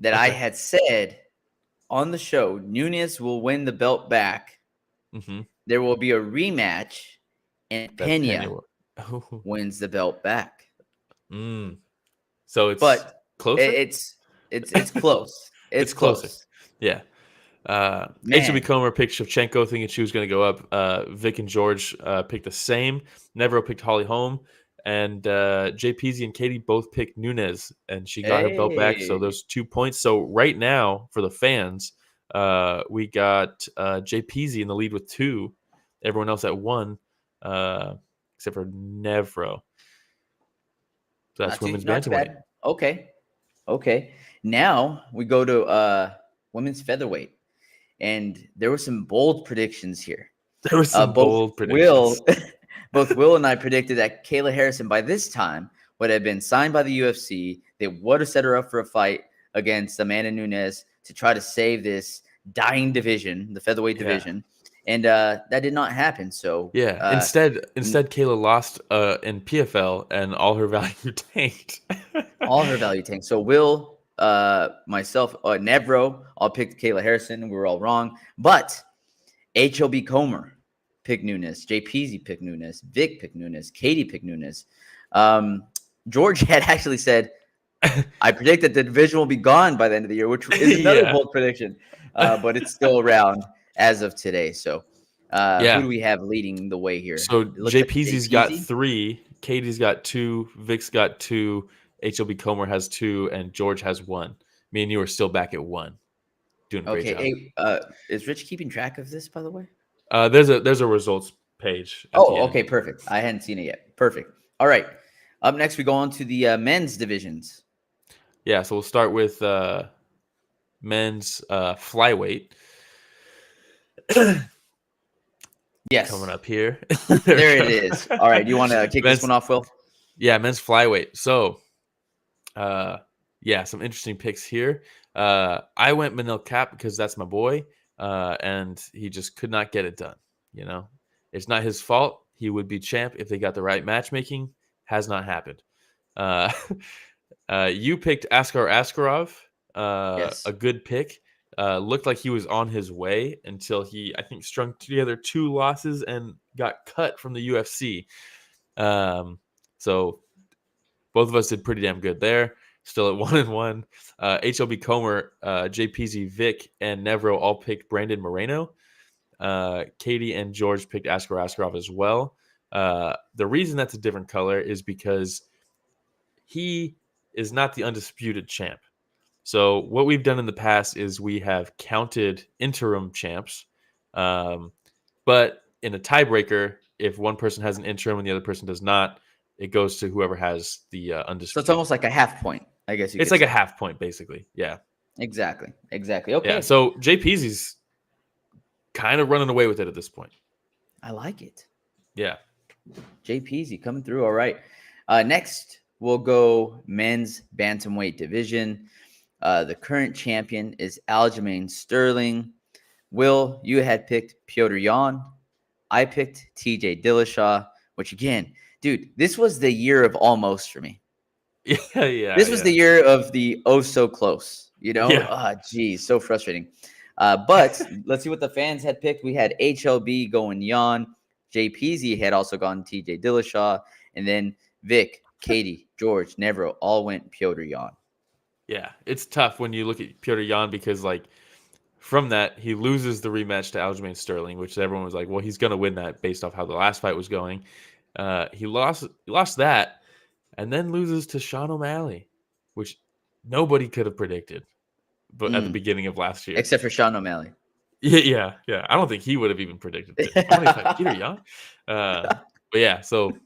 that I
Okay.
had said on the show, Nunes will win the belt back.
Mm-hmm.
There will be a rematch, and Pena
Oh.
wins the belt back.
So it's
But
closer.
it's close. It's
closer.
close.
Yeah.
Man.
HOB Comer picked Shevchenko, thinking she was going to go up. Vic and George picked the same. Nevro picked Holly Holm. And JPZ and Katie both picked Nunes, and she got her belt back. So
Hey.
there's 2 points. So right now, for the fans, we got JPZ in the lead with 2. Everyone else at 1, except for Nevro. So that's women's
Not too
bantamweight.
bad. Okay. Now we go to women's featherweight. And there were some bold predictions here.
There were some bold predictions.
Both Will and I predicted that Kayla Harrison by this time would have been signed by the UFC. They would have set her up for a fight against Amanda Nunes to try to save this dying division, the featherweight division. And that did not happen. So
instead Kayla lost in PFL and all her value tanked.
all her value tanked. So Will, myself, Nevro, all picked Kayla Harrison. We were all wrong. But HOB Comer picked Nunes. JPZ picked Nunes. Vic picked Nunes. Katie picked Nunes. George had actually said, I predict that the division will be gone by the end of the year, which is another bold prediction. But it's still around as of today. So who do we have leading the way here?
So JPZ's got
JPZ?
3, Katie's got 2, Vic's got 2, HOB Comer has 2, and George has 1. Me and you are still back at 1. Doing a great job.
Hey, is Rich keeping track of this, by the way?
There's a results page.
Okay, perfect. I hadn't seen it yet. Perfect. All right. Up next, we go on to the men's divisions.
Yeah, so we'll start with men's flyweight.
Yes.
Coming up here.
There it is. All right. Do you want to kick this one off, Will?
Yeah, men's flyweight. So, some interesting picks here. I went Manel Cap because that's my boy, and he just could not get it done. You know, it's not his fault. He would be champ if they got the right matchmaking. Has not happened. You picked Askar Askarov,
Yes.
a good pick. Looked like he was on his way until he, I think, strung together 2 losses and got cut from the UFC. So both of us did pretty damn good there. Still at 1-1. HLB Comer, JPZ Vic, and Nevro all picked Brandon Moreno. Katie and George picked Askar Askarov as well. The reason that's a different color is because he is not the undisputed champ. So what we've done in the past is we have counted interim champs, but in a tiebreaker, if one person has an interim and the other person does not, it goes to whoever has the undisputed.
So it's almost like a half point, I guess.
It's like a half point, basically. Yeah.
Exactly. Okay.
Yeah. So JPZ's kind of running away with it at this point.
I like it.
Yeah.
JPZ coming through. All right. Next, we'll go men's bantamweight division. The current champion is Aljamain Sterling. Will, you had picked Piotr Jan. I picked TJ Dillashaw, which again, dude, this was the year of almost for me.
Yeah.
This was the year of the oh so close, you know?
Yeah.
Geez, so frustrating. But let's see what the fans had picked. We had HLB going Jan. JPZ had also gone TJ Dillashaw. And then Vic, Katie, George, Nevro all went Piotr Jan.
Yeah, it's tough when you look at Piotr Jan because, like, from that, he loses the rematch to Aljamain Sterling, which everyone was like, well, he's going to win that based off how the last fight was going. He lost that and then loses to Sean O'Malley, which nobody could have predicted but at the beginning of last year.
Except for Sean O'Malley.
Yeah. I don't think he would have even predicted it. I'm going to fight Peter Young. But yeah, so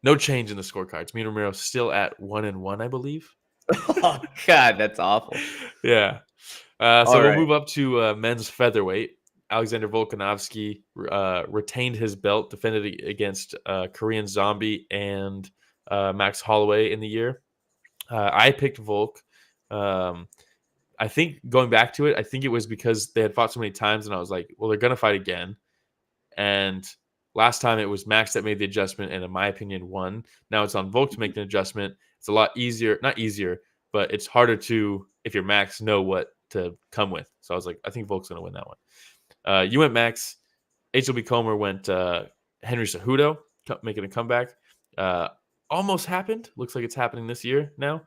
no change in the scorecards. Me and Ramiro still at 1-1, I believe.
Oh, God, that's awful.
Yeah. So we'll move up to men's featherweight. Alexander Volkanovski retained his belt, defended against Korean Zombie and Max Holloway in the year. I picked Volk. I think going back to it, I think it was because they had fought so many times, and I was like, well, they're going to fight again. And last time it was Max that made the adjustment, and in my opinion, won. Now it's on Volk to make an adjustment. It's a lot easier, not easier, but it's harder to, if you're Max, know what to come with. So I was like, I think Volk's going to win that one. You went Max. HLB Comer went Henry Cejudo, making a comeback. Almost happened. Looks like it's happening this year now.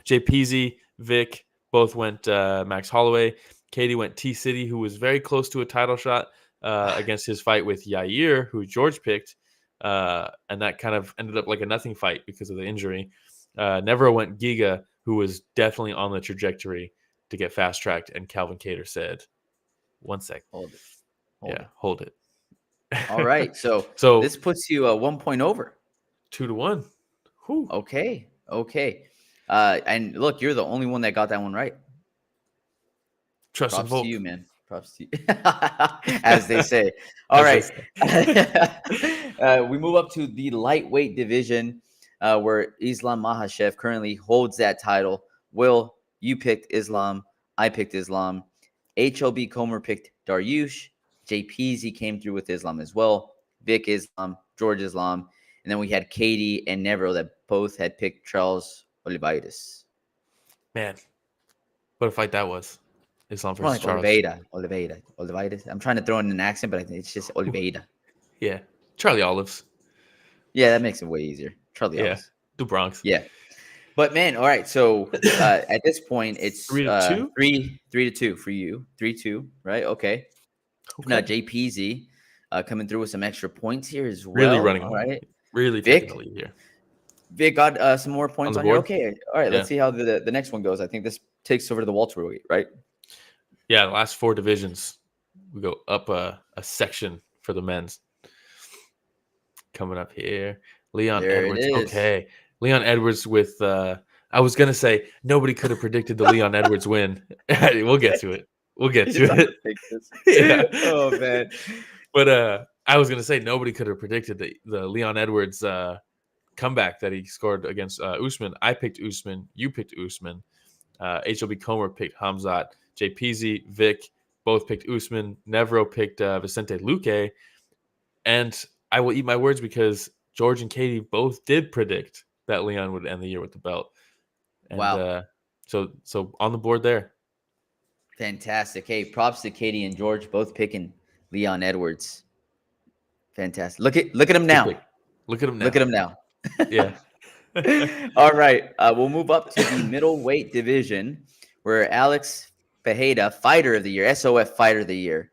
JPZ, Vic, both went Max Holloway. Katie went T-City, who was very close to a title shot against his fight with Yair, who George picked. And that kind of ended up like a nothing fight because of the injury. Nevro went Giga, who was definitely on the trajectory to get fast-tracked. And Calvin Kattar said, 1 sec.
Hold it. All right. So this puts you 1 point over.
2-1. Whew.
Okay. And look, you're the only one that got that one right.
Props
to you, man. Props to you. As they say. All right. We move up to the lightweight division where Islam Makhachev currently holds that title. Will, you picked Islam. I picked Islam. HLB Comer picked Dariush. JPZ came through with Islam as well. Vic Islam, George Islam. And then we had Katie and Nevro that both had picked Charles Oliveira.
Man, what a fight that was. Islam versus Charles.
Oliveira. I'm trying to throw in an accent, but I think it's just Oliveira.
Yeah. Charlie Olives.
Yeah, that makes it way easier. Charlie Olives.
The Bronx.
Yeah. But man, all right. So at this point, it's
3-2?
3-2 for you. 3-2, right? Okay. Now JPZ coming through with some extra points here as well.
Really running
all right.
Really taking the lead here.
Vic got some more points on here. Okay. All right.
Yeah.
Let's see how the next one goes. I think this takes over to the welterweight, right?
Yeah. The last 4 divisions. We go up a section for the men's. Coming up here. Leon Edwards. Okay. Leon Edwards with, I was going to say, nobody could have predicted the Leon Edwards win. We'll get to it.
Yeah. Oh, man.
But I was going to say, nobody could have predicted the Leon Edwards comeback that he scored against Usman. I picked Usman. You picked Usman. HLB Comer picked Hamzat. JPZ, Vic, both picked Usman. Nevro picked Vicente Luque. And I will eat my words because George and Katie both did predict that Leon would end the year with the belt. And,
wow.
So on the board there.
Fantastic. Hey, props to Katie and George, both picking Leon Edwards. Fantastic. Look at him now.
Look at him now. Yeah.
All right. We'll move up to the middleweight division where Alex Pereira, fighter of the year, SOF fighter of the year,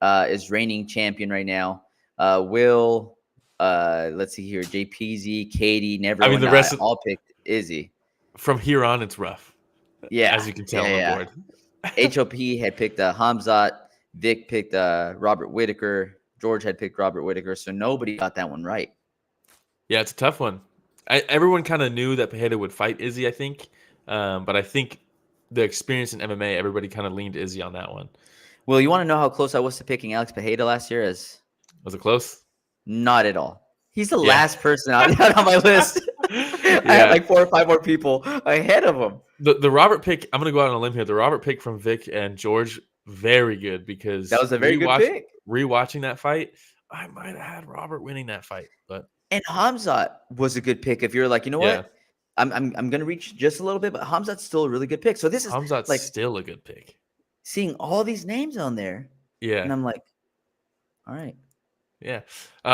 is reigning champion right now. Will, let's see here, JPZ, Katie, Nevro,
the rest
all picked Izzy.
From here on, it's rough.
Yeah.
As you can tell on the board.
HOP had picked Hamzat. Vic picked Robert Whitaker. George had picked Robert Whitaker. So nobody got that one right.
Yeah, it's a tough one. Everyone kind of knew that Pereira would fight Izzy, I think. But I think the experience in MMA, everybody kind of leaned Izzy on that one.
Well, you want to know how close I was to picking Alex Pereira last year?
Was it close?
Not at all. He's the last person out on my list. I had like 4 or 5 more people ahead of him.
The Robert pick, I'm going to go out on a limb here. The Robert pick from Vic and George, very good because
that was a very good pick.
Rewatching that fight, I might have had Robert winning that fight,
and Hamzat was a good pick. If you're like, you know what, I'm going to reach just a little bit, but Hamzat's still a really good pick. So this is
Hamzat's like still a good pick.
seeing all these names on there,
Yeah.
and I'm like, all right.
Yeah.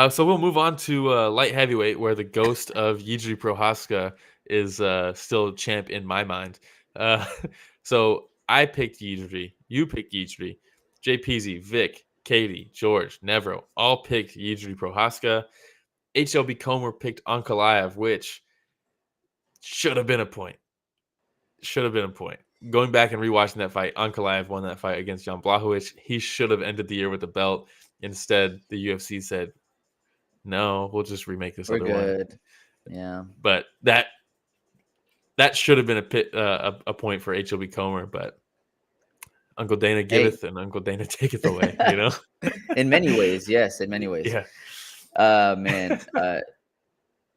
So we'll move on to light heavyweight, where the ghost of Yijiri Prohaska is still champ in my mind. Uh, so I picked Yijiri. You picked Yijiri. JPZ, Vic, Katie, George, Nevro all picked Yijiri Prohaska. HLB Comer picked Ankalaev, which should have been a point. Should have been a point. Going back and rewatching that fight, Ankalaev won that fight against Jan Blachowicz. He should have ended the year with the belt. Instead, the UFC said, no, we'll just remake this
We're
other one.
good. Yeah.
But that should have been a point for HLB Comer, but Uncle Dana giveth and Uncle Dana taketh away, you know?
In many ways, yes, in many ways.
Yeah.
Man.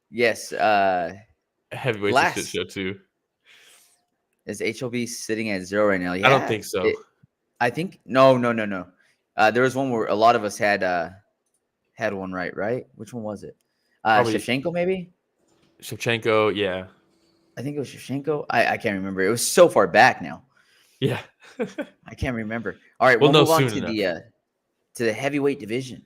Yes.
Heavyweight's a shit show too.
Is HLB sitting at 0 right now? Yeah.
I don't think so.
I think no. There was one where a lot of us had one right? Which one was it? Shevchenko, maybe?
Shevchenko, yeah.
I think it was Shevchenko. I can't remember. It was so far back now.
Yeah.
I can't remember. All right, we'll move on to the heavyweight division,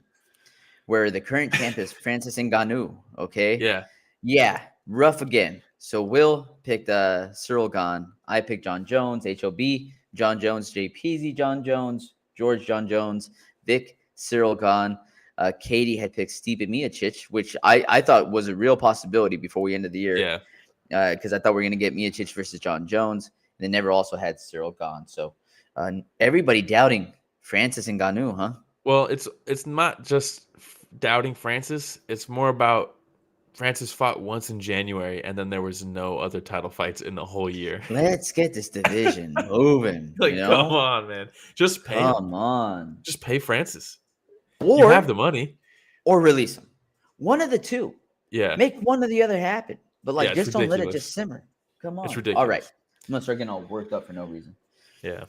where the current champ is Francis Ngannou. Okay.
Yeah.
Yeah. Rough again. So Will picked Cyril Gane. I picked John Jones, HOB, John Jones, JPZ, John Jones, George John Jones, Vic, Cyril Gane. Katie had picked Stipe Miocic, which I thought was a real possibility before we ended the year.
Yeah.
Because I thought we were going to get Miocic versus John Jones. And they never also had Cyril Gane. So everybody doubting Francis Ngannou, huh?
Well, it's not just doubting Francis. It's more about Francis fought once in January, and then there was no other title fights in the whole year.
Let's get this division moving.
Like, come on, man. Just pay him.
Come on.
Just pay Francis.
Or
you have the money.
Or release him. One of the two.
Yeah.
Make one or the other happen. But just don't let it just simmer. Come on.
It's ridiculous.
All right. I'm going to start getting all worked up for no reason.
Yeah.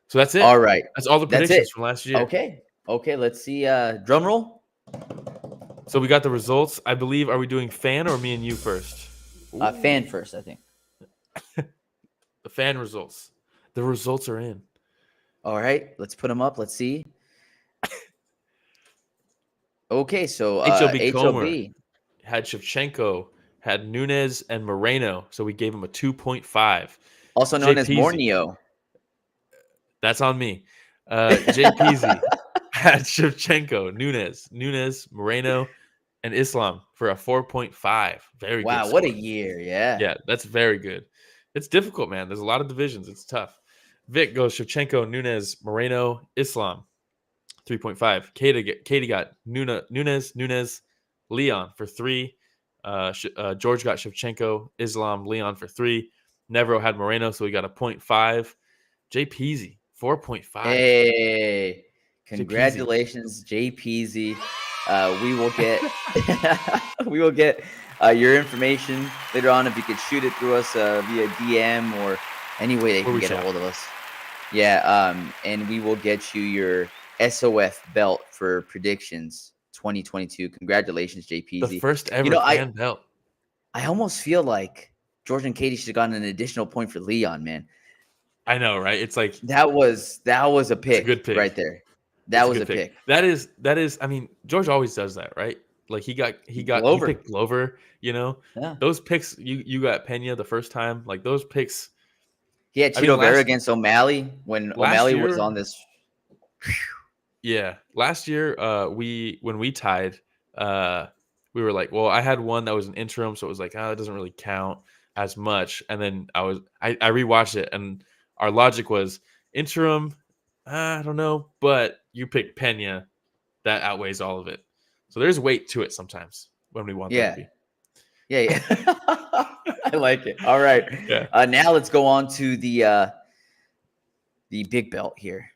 So that's it.
All right.
That's all the predictions from last year.
Okay. Let's see. Drum roll.
So we got the results. I believe, are we doing fan or me and you first?
Fan first, I think.
The fan results. The results are in.
All right. Let's put them up. Let's see. Okay. So
HLB Comer had Shevchenko, had Nunes and Moreno. So we gave him a 2.5.
Also known as Mornio.
That's on me. JPZ had Shevchenko, Nunes, Moreno, and Islam for a 4.5. Very good.
Wow, what a year. Yeah.
Yeah, that's very good. It's difficult, man. There's a lot of divisions. It's tough. Vic goes Shevchenko, Nunes, Moreno, Islam, 3.5. Katie got Nunes, Leon for 3. George got Shevchenko, Islam, Leon for 3. Nevro had Moreno, so we got a 0.5. JPZ, 4.5.
Hey, congratulations, JPZ. We will get your information later on if you could shoot it through us via DM or any way they can get a hold of us. Yeah, and we will get you your SOF belt for predictions 2022. Congratulations, JPZ.
The first ever fan belt.
I almost feel like George and Katie should have gotten an additional point for Leon, man.
I know, right? It's like
that was a pick,
a good pick
right there. That was a pick.
That is. I mean, George always does that, right? Like he picked Glover. You know, those picks. You got Pena the first time. Like those picks.
He had Cheeto Vera against O'Malley when O'Malley was on this.
Yeah, last year when we tied, we were like, well, I had one that was an interim, so it was like, it doesn't really count as much. And then I rewatched it, and our logic was interim. I don't know, but you pick Pena, that outweighs all of it. So there's weight to it sometimes when we want that to be.
Yeah. I like it. All right.
Yeah.
Now let's go on to the big belt here.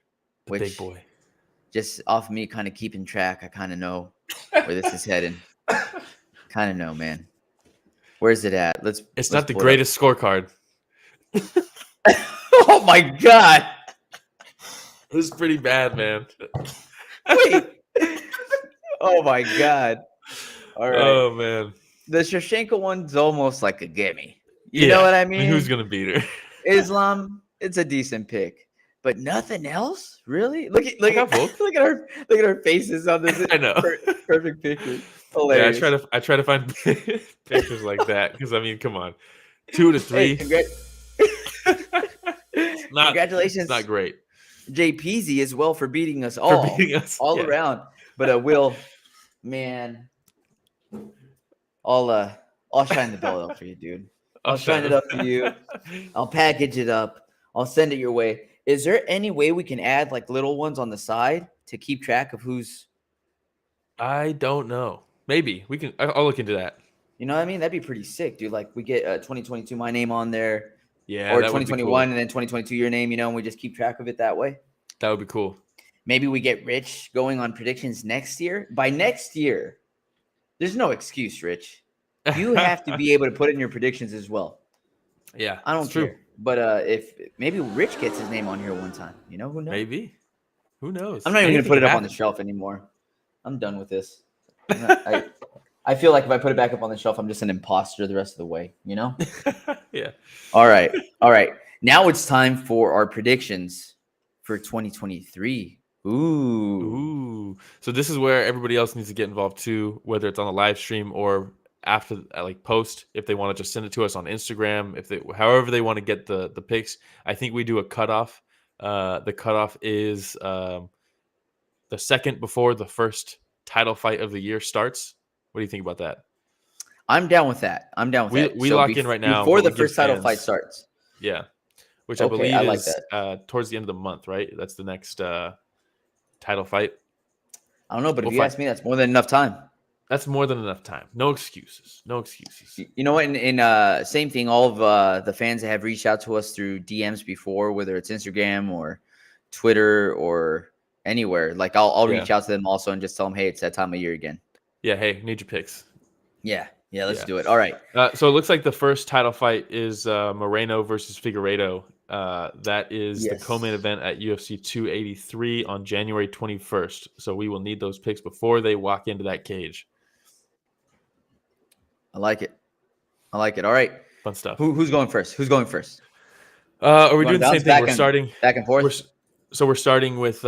The big boy.
Just off me kind of keeping track, I kind of know where this is heading. Kind of know, man. Where's it at?
It's not the greatest scorecard.
Oh my God.
It was pretty bad, man.
Wait. Oh my God. All right.
Oh man.
The Shevchenko one's almost like a gimme. You know what I mean?
Who's gonna beat her?
Islam, it's a decent pick. but nothing else. Really? Look at
I got both.
look at our faces on this
I know.
perfect picture.
Yeah,
Hilarious.
I try to find pictures like that because I mean, come on, 2 to
Hey,
3. It's not
congratulations,
great
JPZ, as well for beating us
for beating us.
all
Yeah,
around. But Will, man, I'll shine the belt up for you, dude. I'll shine it up for you. I'll package it up. I'll send it your way. Is there any way we can add like little ones on the side to keep track of who's,
I don't know. Maybe we can. I'll look into that.
you know what I mean? That'd be pretty sick, dude. Like we get 2022 my name on there,
Yeah,
or
that would be cool.
2021 and then 2022 your name, and we just keep track of it that way.
That would be cool.
Maybe we get Rich going on predictions next year. By next year, there's no excuse, Rich. You have to be able to put in your predictions as well.
Yeah,
I don't
it's
care.
true.
But if maybe Rich gets his name on here one time, you know, who knows?
Maybe. Who knows?
I'm not even going to
Anything
put it
can
up on the
happen.
shelf anymore. I'm done with this. I feel like if I put it back up on the shelf, I'm just an imposter the rest of the way, you know?
Yeah.
All right. All right. Now it's time for our predictions for 2023.
Ooh. So this is where everybody else needs to get involved too, whether it's on the live stream or after like post, if they want to just send it to us on Instagram, if they however they want to get the picks. I think we do a cutoff. The cutoff is the second before the first title fight of the year starts. What do you think about that?
I'm down with that.
We
So
lock in right now
before
but
the
we give
first title fight
fans,
starts.
yeah, which I
Okay, I
believe
like
is
that.
towards the end of the month, right? That's the next title fight.
I don't know, but
We'll
if you
find.
ask me, that's more than enough time.
That's more than enough time. No excuses. No excuses.
You know what? In same thing, all of the fans that have reached out to us through DMs before, whether it's Instagram or Twitter or anywhere, like I'll
Yeah.
reach out to them also and just tell them, hey, it's that time of year again.
Yeah. Hey, need your picks.
Yeah, let's
Yeah.
do it. All right.
So it looks like the first title fight is Moreno versus Figueiredo. That is the co-main
Yes.
event at UFC 283 on January 21st. So we will need those picks before they walk into that cage.
I like it. All right.
Fun stuff.
Who's going first?
Are we
You wanna
doing the same
bounce
thing? We're
back
starting
and forth?
we're starting with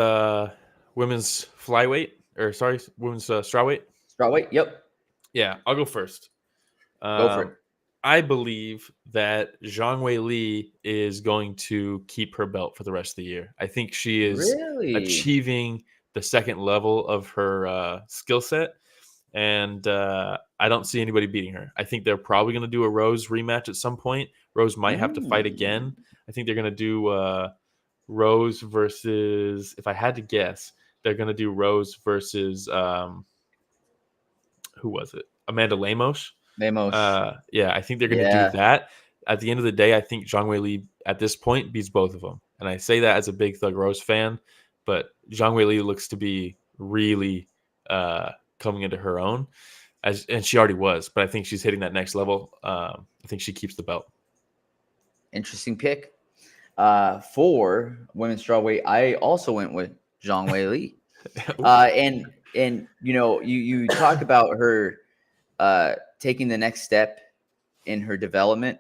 women's flyweight, or sorry, women's strawweight.
Strawweight? Yep.
Yeah, I'll go first.
Go for it.
I believe that Zhang Wei Li is going to keep her belt for the rest of the year. I think she is
Really?
achieving the second level of her skill set, and I don't see anybody beating her. I think they're probably going to do a Rose rematch at some point. Rose might have to fight again. I think they're going to do Rose versus, if I had to guess, they're going to do Rose versus who was it? Amanda Lemos. Yeah, I think they're going to do that. At the end of the day, I think Zhang Wei Li at this point beats both of them. And I say that as a big Thug Rose fan, but Zhang Wei Li looks to be really coming into her own, and she already was, but I think she's hitting that next level. I think she keeps the belt.
Interesting pick. For women's strawweight, I also went with Zhang Wei Li. And you know, you talk about her taking the next step in her development.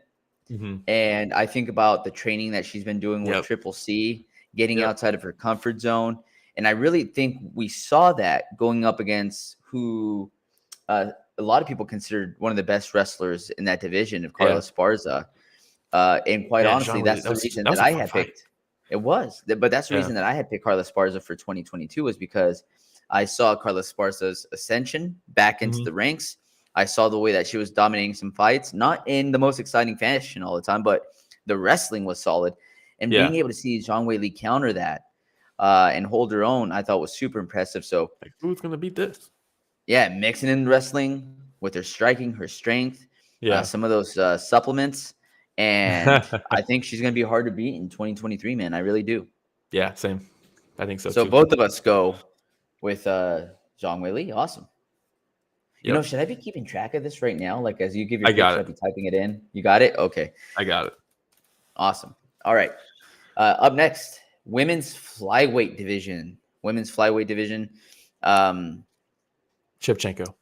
Mm-hmm.
And I think about the training that she's been doing with Triple C, getting outside of her comfort zone. And I really think we saw that going up against who a lot of people considered one of the best wrestlers in that division of Carla Esparza. And quite honestly, that's the reason that I had picked. It was, but that's the reason that I had picked Carla Esparza for 2022 was because I saw Carla Esparza's ascension back into the ranks. I saw the way that she was dominating some fights, not in the most exciting fashion all the time, but the wrestling was solid. And being able to see Zhang Wei Li counter that and hold her own, I thought was super impressive. So,
like, who's going to beat this?
Yeah, mixing in wrestling with her striking, her strength, some of those supplements. And I think she's going to be hard to beat in 2023, man. I really do.
Yeah, same. I think so,
So
too.
both of us go with Zhang Wei Li. Awesome. You know, should I be keeping track of this right now? Like as you give your picks, should I be typing it in? You got it? Okay.
I got it.
Awesome. All right. Up next, women's flyweight division.
Shevchenko.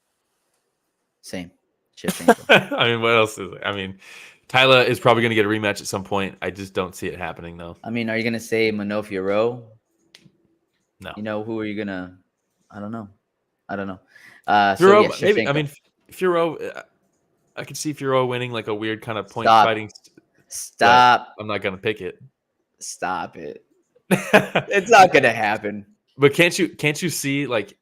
Same. Shevchenko.
I mean, what else is it? I mean, Tyler is probably going to get a rematch at some point. I just don't see it happening, though.
I mean, are you gonna say Manofia Rowe?
No.
You know, who are you gonna? I don't know. So
Furo,
yeah,
maybe. I
Shevchenko.
mean, Furo, I could see Furo winning like a weird kind of point
Stop.
fighting, but
Stop.
I'm not going to pick it.
Stop it. It's not gonna happen.
But can't you see like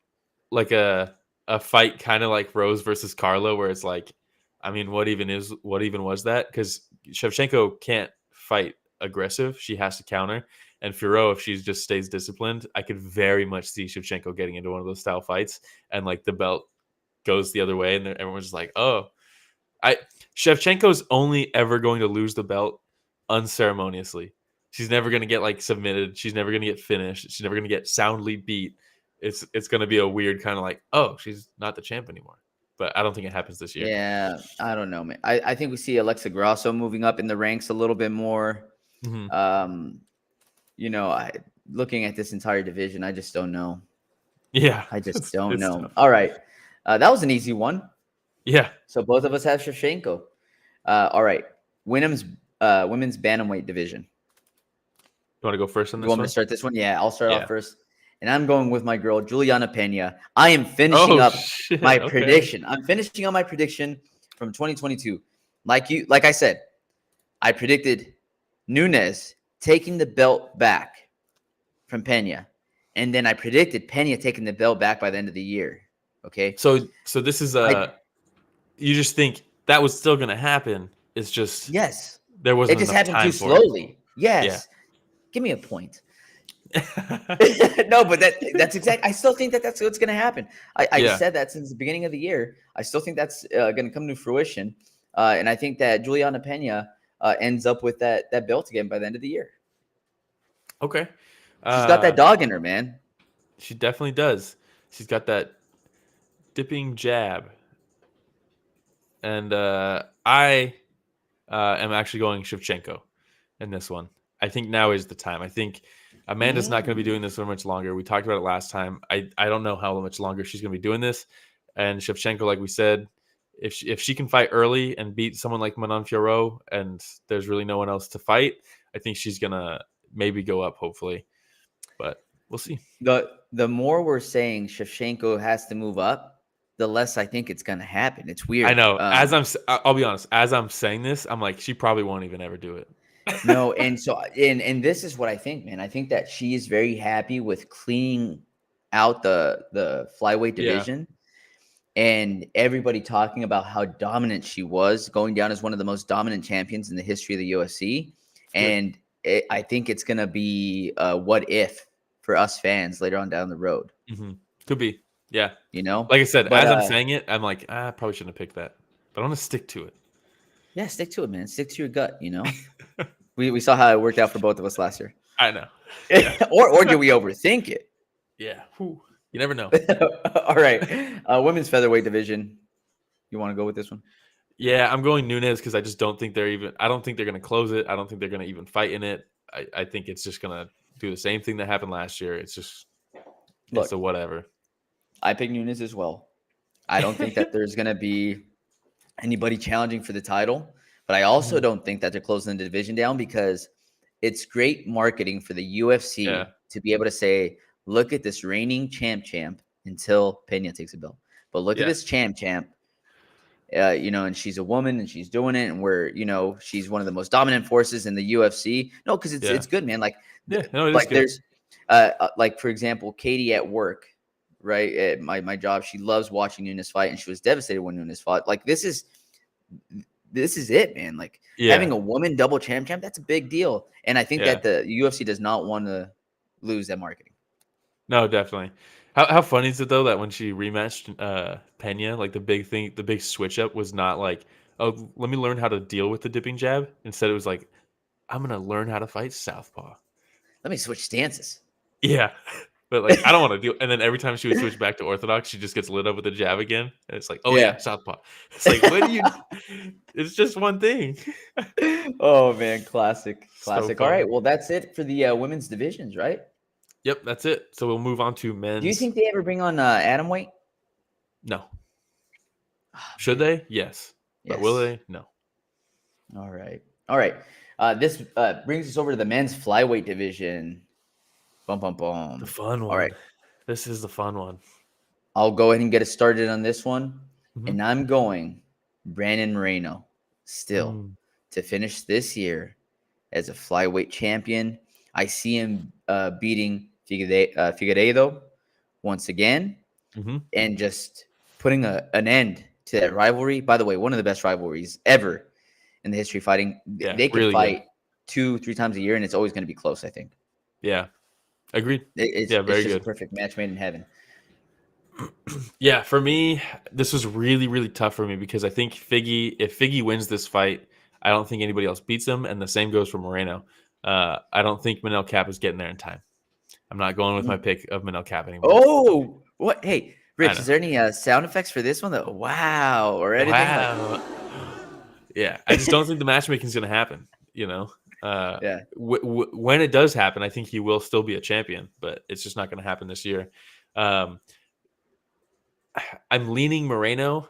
a fight kind of like Rose versus Carlo, where it's like, I mean, what even was that? Because Shevchenko can't fight aggressive; she has to counter. And Furo, if she just stays disciplined, I could very much see Shevchenko getting into one of those style fights, and like the belt goes the other way, and everyone's just like, oh, I Shevchenko's only ever going to lose the belt unceremoniously. She's never going to get like submitted. She's never going to get finished. She's never going to get soundly beat. It's going to be a weird kind of like, oh, she's not the champ anymore. But I don't think it happens this year.
Yeah, I don't know, man. I think we see Alexa Grasso moving up in the ranks a little bit more.
Mm-hmm.
You know, looking at this entire division, I just don't know.
Yeah,
I just don't know.
tough.
All right, that was an easy one.
Yeah.
So both of us have Shevchenko. All right, women's bantamweight division.
You want to go first on
You
this
want me
one?
to start this one? Yeah, I'll start
Yeah.
off first. And I'm going with my girl, Juliana Pena. I am finishing
Oh,
up
shit.
my
Okay.
prediction. I'm finishing up my prediction from 2022. Like I said, I predicted Nunes taking the belt back from Pena. And then I predicted Pena taking the belt back by the end of the year. Okay.
So this is you just think that was still going to happen. It's just
Yes.
there wasn't
It just
enough
happened
time
too
for it.
slowly. Yes. Give me a point. No, but that's exactly. I still think that's what's going to happen. I
Yeah.
said that since the beginning of the year. I still think that's going to come to fruition, and I think that Juliana Pena ends up with that belt again by the end of the year.
Okay.
She's got that dog in her, man.
She definitely does. She's got that dipping jab. And I am actually going Shevchenko in this one. I think now is the time. I think Amanda's not going to be doing this for much longer. We talked about it last time. I don't know how much longer she's going to be doing this. And Shevchenko, like we said, if she can fight early and beat someone like Manon Fiorot and there's really no one else to fight, I think she's going to maybe go up, hopefully. But we'll see.
The more we're saying Shevchenko has to move up, the less I think it's going to happen. It's weird.
I know. I'll be honest. As I'm saying this, I'm like, she probably won't even ever do it.
No, and so and this is what I think, man. I think that she is very happy with cleaning out the flyweight division, and everybody talking about how dominant she was, going down as one of the most dominant champions in the history of the UFC. And I think it's gonna be what if for us fans later on down the road.
Mm-hmm. Could be, yeah.
You know,
like I said,
but,
as I'm saying it, I'm like, I probably shouldn't have picked that, but I'm gonna stick to it.
Yeah, stick to it, man. Stick to your gut. You know, we saw how it worked out for both of us last year.
I know.
Yeah. or do we overthink it?
Yeah. Whew. You never know.
All right. Women's featherweight division. You want to go with this one?
Yeah, I'm going Nunes because I just don't think I don't think they're going to close it. I don't think they're going to even fight in it. I think it's just going to do the same thing that happened last year. It's just, it's a whatever.
I pick Nunes as well. I don't think that there's going to be anybody challenging for the title, but I also don't think that they're closing the division down because it's great marketing for the UFC to be able to say, look at this reigning champ until Pena takes a belt. But look at this champ. You know, and she's a woman and she's doing it, and she's one of the most dominant forces in the UFC. No, because it's good, man. Like, there's like, for example, Katie at work, right? At my job, she loves watching Nunes fight, and she was devastated when Nunes fought. Like, this is it, man. Like, having a woman double champ, that's a big deal. And I think that the UFC does not want to lose that marketing.
No, definitely. How funny is it though that when she rematched Pena, like the big switch up was not like, oh, let me learn how to deal with the dipping jab. Instead, it was like, I'm gonna learn how to fight southpaw.
Let me switch stances.
Yeah, but like I don't want to do. And then every time she would switch back to orthodox, she just gets lit up with the jab again. And it's like, oh yeah, southpaw. It's like, what do you? It's just one thing.
Oh man, classic.
So
All right, well that's it for the women's divisions, right?
Yep, that's it. So we'll move on to men's.
Do you think they ever bring on atomweight?
No. Should they? Yes. But will they? No.
All right. All right. This brings us over to the men's flyweight division. Bum, bum,
The
bum.
fun
All right.
one. This is the fun one.
I'll go ahead and get us started on this one.
Mhm.
And I'm going Brandon Moreno still
Mm.
to finish this year as a flyweight champion. I see him beating Figueiredo once again
Mm-hmm.
and just putting an end to that rivalry. By the way, one of the best rivalries ever in the history of fighting.
Yeah,
They could
really good.
fight 2-3 times a year, and it's always going to be close, I think.
Yeah, agreed.
It's
Yeah, very
just a
good.
perfect match made in heaven.
Yeah, for me, this was really, really tough for me because I think if Figgy wins this fight, I don't think anybody else beats him, and the same goes for Moreno. I don't think Manel Cap is getting there in time. I'm not going with my pick of Manel Cap anymore.
Oh, what? Hey,
I
Rich,
know.
is there any sound effects for this one? That wow or anything like?
Wow. Yeah, I just don't think the matchmaking is going to happen. You know,
Yeah.
when it does happen, I think he will still be a champion, but it's just not going to happen this year. Um, I'm leaning Moreno.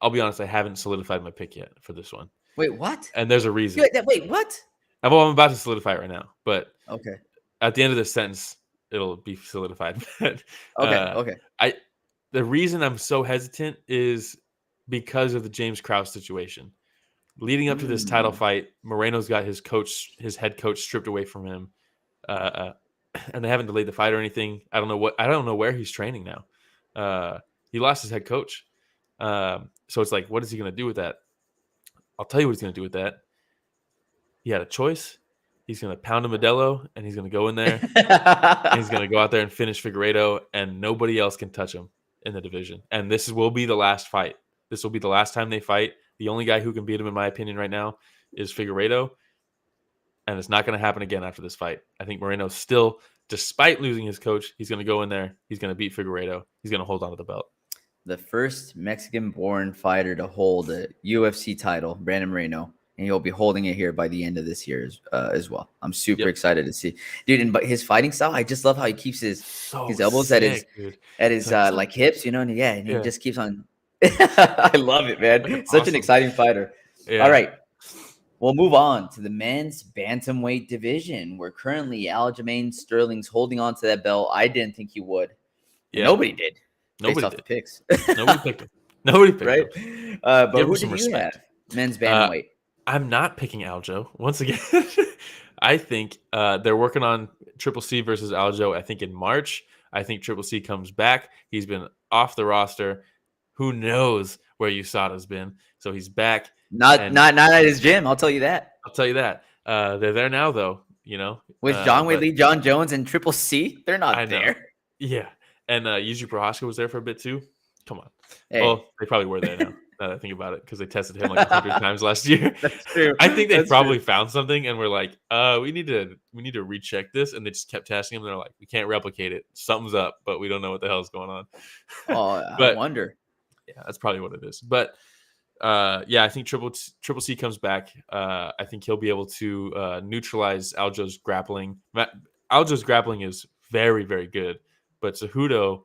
I'll be honest, I haven't solidified my pick yet for this one,
Wait, what?
and there's a reason.
Wait, what?
I'm about to solidify it right now, but
Okay.
at the end of this sentence, it'll be solidified. But
Okay. Okay.
the reason I'm so hesitant is because of the James Krause situation. Leading up to this title
Mm.
fight, Moreno's got his head coach stripped away from him, and they haven't delayed the fight or anything. I don't know where he's training now. He lost his head coach, so it's like, what is he going to do with that? I'll tell you what he's going to do with that. He had a choice. He's going to pound a Modelo, and he's going to go in there, and he's going to go out there and finish Figueiredo, and nobody else can touch him in the division. And this will be the last fight. This will be the last time they fight. The only guy who can beat him, in my opinion, right now is Figueiredo, and it's not going to happen again after this fight. I think Moreno still, despite losing his coach, he's going to go in there. He's going to beat Figueiredo. He's going to hold on to the belt.
The first Mexican-born fighter to hold a UFC title, Brandon Moreno, and he'll be holding it here by the end of this year as well. I'm super excited to see, dude. And but his fighting style, I just love how he keeps his elbows
sick,
at his like hips, you know, and he just keeps on. I love it, man. Such an exciting fighter.
Yeah.
All right, we'll move on to the men's bantamweight division, where currently Aljamain Sterling's holding on to that belt. I didn't think he would.
Yeah.
Nobody did. Based
Nobody
off
did.
the picks.
Nobody picked him. Nobody picked
right?
him.
But
Give
who
him some
did you
respect.
have? Men's bantamweight.
I'm not picking Aljo once again. I think they're working on Triple C versus Aljo. I think in March. I think Triple C comes back. He's been off the roster. Who knows where USADA's been? So he's back.
Not at his gym. I'll tell you that.
I'll tell you that. They're there now, though. You know,
with John Wayne Lee, John Jones, and Triple C. They're not there.
Yeah, and Yuji Prohaska was there for a bit too. Come on.
Hey.
Well, they probably were there now. Now that I think about it, because they tested him like 100 times last year.
That's true.
I think they probably found something and were like, we need to recheck this, and they just kept testing him. They're like, we can't replicate it. Something's up, but we don't know what the hell is going on.
Oh, I wonder.
Yeah, that's probably what it is. But I think Triple C comes back. I think he'll be able to neutralize Aljo's grappling. Aljo's grappling is very, very good, but Cejudo,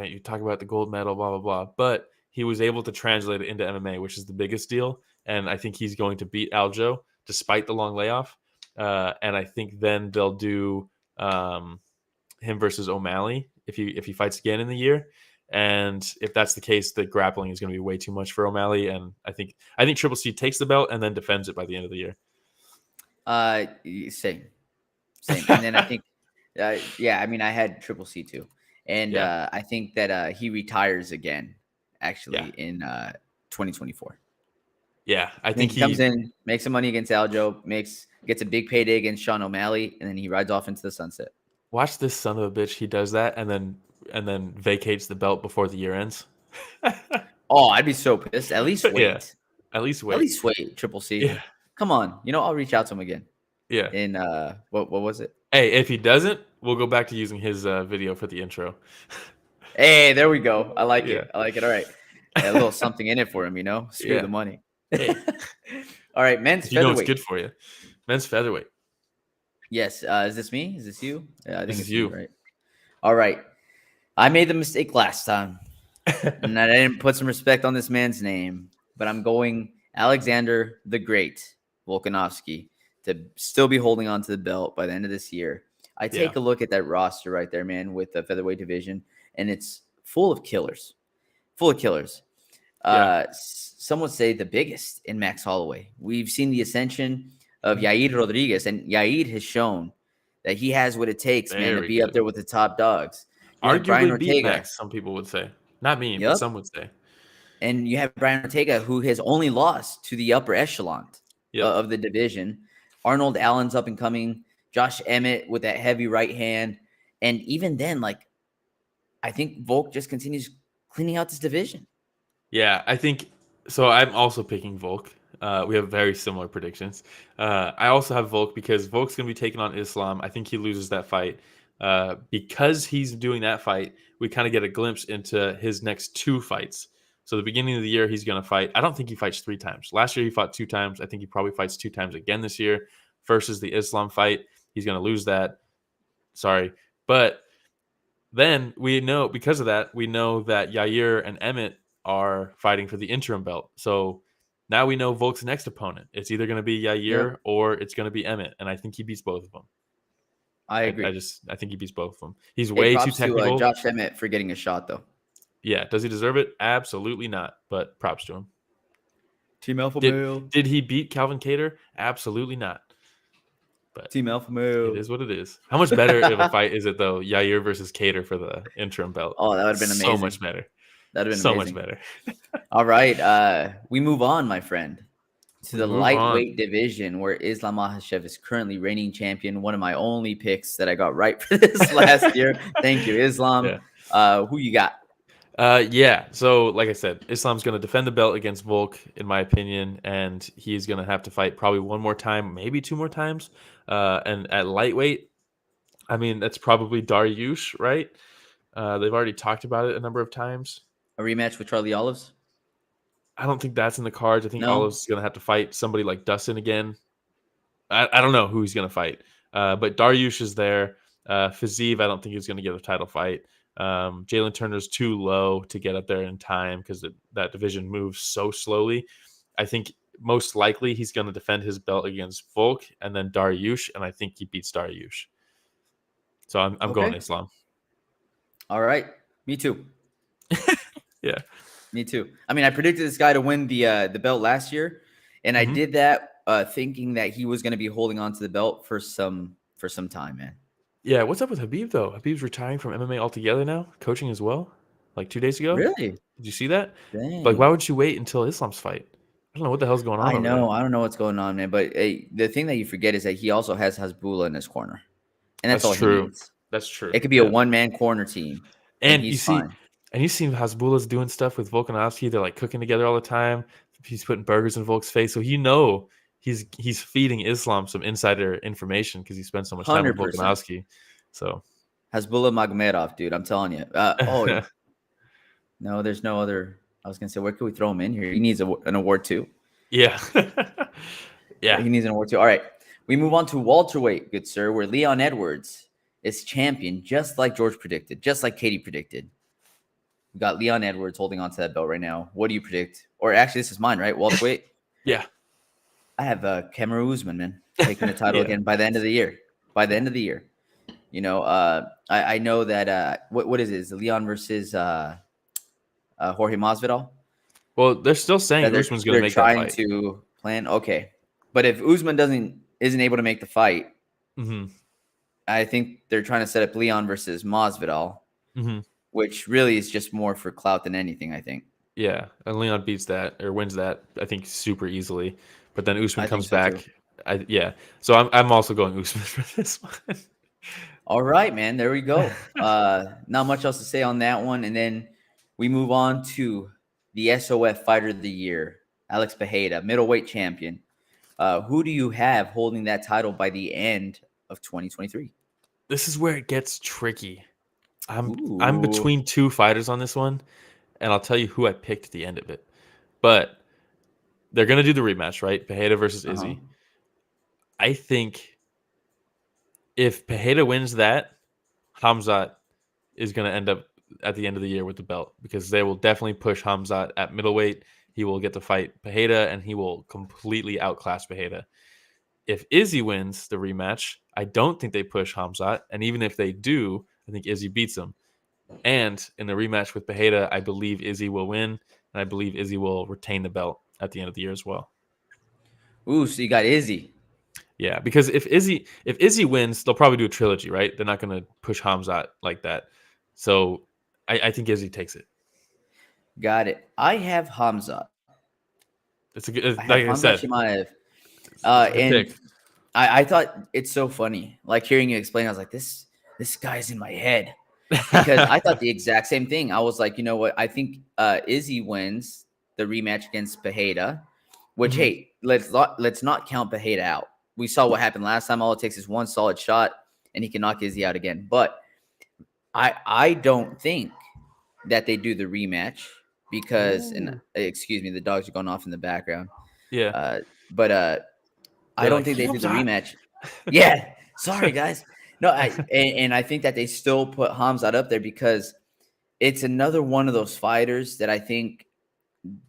you talk about the gold medal, blah blah blah, but he was able to translate it into MMA, which is the biggest deal. And I think he's going to beat Aljo despite the long layoff. And I think then they'll do him versus O'Malley if he fights again in the year. And if that's the case, the grappling is going to be way too much for O'Malley. And I think Triple C takes the belt and then defends it by the end of the year.
Same. And then I think, I mean, I had Triple C too. And I think that he retires again, actually, in 2024.
Yeah, I think
he comes in, makes some money against Aljo, gets a big payday against Sean O'Malley, and then he rides off into the sunset.
Watch this son of a bitch. He does that and then vacates the belt before the year ends.
Oh, I'd be so pissed. At least wait.
Yeah, at least wait.
Triple C. Yeah. Come on. I'll reach out to him again.
Yeah.
In what was it?
Hey, if he doesn't, we'll go back to using his video for the intro.
Hey, there we go. I like it. All right. A little something in it for him, Screw the money.
Hey.
All right, men's featherweight.
It's good for you. Men's featherweight.
Yes. Is this me? Is this you? Yeah, I think it's
you.
Right. All right. I made the mistake last time, and I didn't put some respect on this man's name, but I'm going Alexander the Great Volkanovski to still be holding on to the belt by the end of this year. I take a look at that roster right there, man, with the featherweight division, and it's full of killers. Full of killers. Some would say the biggest in Max Holloway. We've seen the ascension of Yair Rodriguez, and Yair has shown that he has what it takes, man, to be up there with the top dogs. You have Brian
Arguably beat
Ortega.
Max, some people would say. Not me, but some would say.
And you have Brian Ortega, who has only lost to the upper echelon of the division. Arnold Allen's up and coming. Josh Emmett with that heavy right hand. And even then, like, I think Volk just continues cleaning out this division.
Yeah, I think so. I'm also picking Volk. We have very similar predictions. I also have Volk because Volk's going to be taking on Islam. I think he loses that fight. Because he's doing that fight, we kind of get a glimpse into his next 2 fights. So the beginning of the year, he's going to fight. I don't think he fights 3 times. Last year, he fought 2 times. I think he probably fights 2 times again this year. First is the Islam fight. He's going to lose that. Sorry. But then we know, because of that, we know that Yair and Emmett are fighting for the interim belt. So now we know Volk's next opponent. It's either going to be Yair or it's going to be Emmett. And I think he beats both of them.
I agree.
I think he beats both of them. He's way too technical.
To, Josh Emmett for getting a shot, though.
Yeah. Does he deserve it? Absolutely not. But props to him.
Team Alpha Male.
Did he beat Calvin Kattar? Absolutely not. But
Team Alpha Male.
It is what it is. How much better of a fight is it, though? Yair versus Kattar for the interim belt.
Oh, that would have been amazing.
So much better.
That would have been
so
amazing.
much better.
All right. We move on, my friend, to the lightweight division where Islam Makhachev is currently reigning champion. One of my only picks that I got right for this last year. Thank you, Islam. Yeah. Who you got?
So like I said, Islam's going to defend the belt against Volk, in my opinion, and he's going to have to fight probably 1 more time, maybe 2 more times. And at lightweight, I mean, that's probably Dariush, right? They've already talked about it a number of times.
A rematch with Charlie Olives?
I don't think that's in the cards. I think Olives is going to have to fight somebody like Dustin again. I don't know who he's going to fight. But Dariush is there. Fiziev, I don't think he's going to get a title fight. Jalen Turner's too low to get up there in time because that division moves so slowly. I think most likely he's going to defend his belt against Volk and then Dariush, and I think he beats Dariush. So I'm going Islam.
All right. Me too.
Yeah.
Me too. I mean, I predicted this guy to win the belt last year, and I did that thinking that he was going to be holding on to the belt for some time, man.
Yeah, what's up with Khabib, though? Khabib's retiring from MMA altogether now, coaching as well, like 2 days ago.
Really?
Did you see that?
Dang.
Like, why would you wait until Islam's fight? I don't know what the hell's going on.
I don't know what's going on, man. But the thing that you forget is that he also has Hasbulla in his corner, and that's all
true.
He needs.
That's true.
It could be a one-man corner team,
and he's fine. And you see Hasbulla's doing stuff with Volkanovski. They're like cooking together all the time. He's putting burgers in Volk's face, so he's feeding Islam some insider information because he spent so much time with Volkanovski. So
Hasbulla Magomedov, dude, I'm telling you. No, there's no other. I was gonna say, where could we throw him in here? He needs an award too.
Yeah, yeah,
he needs an award too. All right, we move on to welterweight, good sir, where Leon Edwards is champion, just like George predicted, just like Katie predicted. We got Leon Edwards holding on to that belt right now. What do you predict? Or actually, this is mine, right? Welterweight.
Yeah,
I have Kamaru Usman, man, taking the title again by the end of the year. By the end of the year. You know, I know that what is it? Is it Leon versus Jorge Masvidal?
Well, they're still saying Usman's going to make that fight.
They're trying to plan. Okay, but if Usman isn't able to make the fight, I think they're trying to set up Leon versus Masvidal, which really is just more for clout than anything. I think.
Yeah, and Leon beats that or wins that, I think, super easily. But then Usman comes back. So I'm also going Usman for this one.
All right, man. There we go. Not much else to say on that one. And then we move on to the SOF Fighter of the Year, Alex Pereira, middleweight champion. Who do you have holding that title by the end of 2023?
This is where it gets tricky. I'm between 2 fighters on this one, and I'll tell you who I picked at the end of it. But they're going to do the rematch, right? Pereira versus Izzy. I think if Pereira wins that, Khamzat is going to end up at the end of the year with the belt because they will definitely push Khamzat at middleweight. he will get to fight Pereira, and he will completely outclass Pereira. If Izzy wins the rematch, I don't think they push Hamzat, and even if they do, I think Izzy beats him. And in the rematch with Pereira, I believe Izzy will win, and I believe Izzy will retain the belt at the end of the year as well.
Ooh, so you got Izzy.
Yeah, because if Izzy wins, they'll probably do a trilogy, right? They're not going to push Hamzat like that. So I think Izzy takes it.
Got it. I have Hamzat.
It's a good,
I have
like I
Hamzat
said,
Chimaev.
it's a good
And
pick.
I thought it's so funny. Like hearing you explain, I was like, this guy's in my head. Because I thought the exact same thing. I was like, you know what? I think Izzy wins the rematch against Pereira, which,
Mhm.
hey, let's not count Pereira out. We saw what happened last time. All it takes is one solid shot, and he can knock Izzy out again. But I don't think that they do the rematch because, and
Ooh.
excuse me, the dogs are going off in the background.
Yeah,
But I
they're
don't
like
think they do the
Hamzat.
rematch. Yeah, sorry guys. No, and I think that they still put Hamzat up there because it's another one of those fighters that I think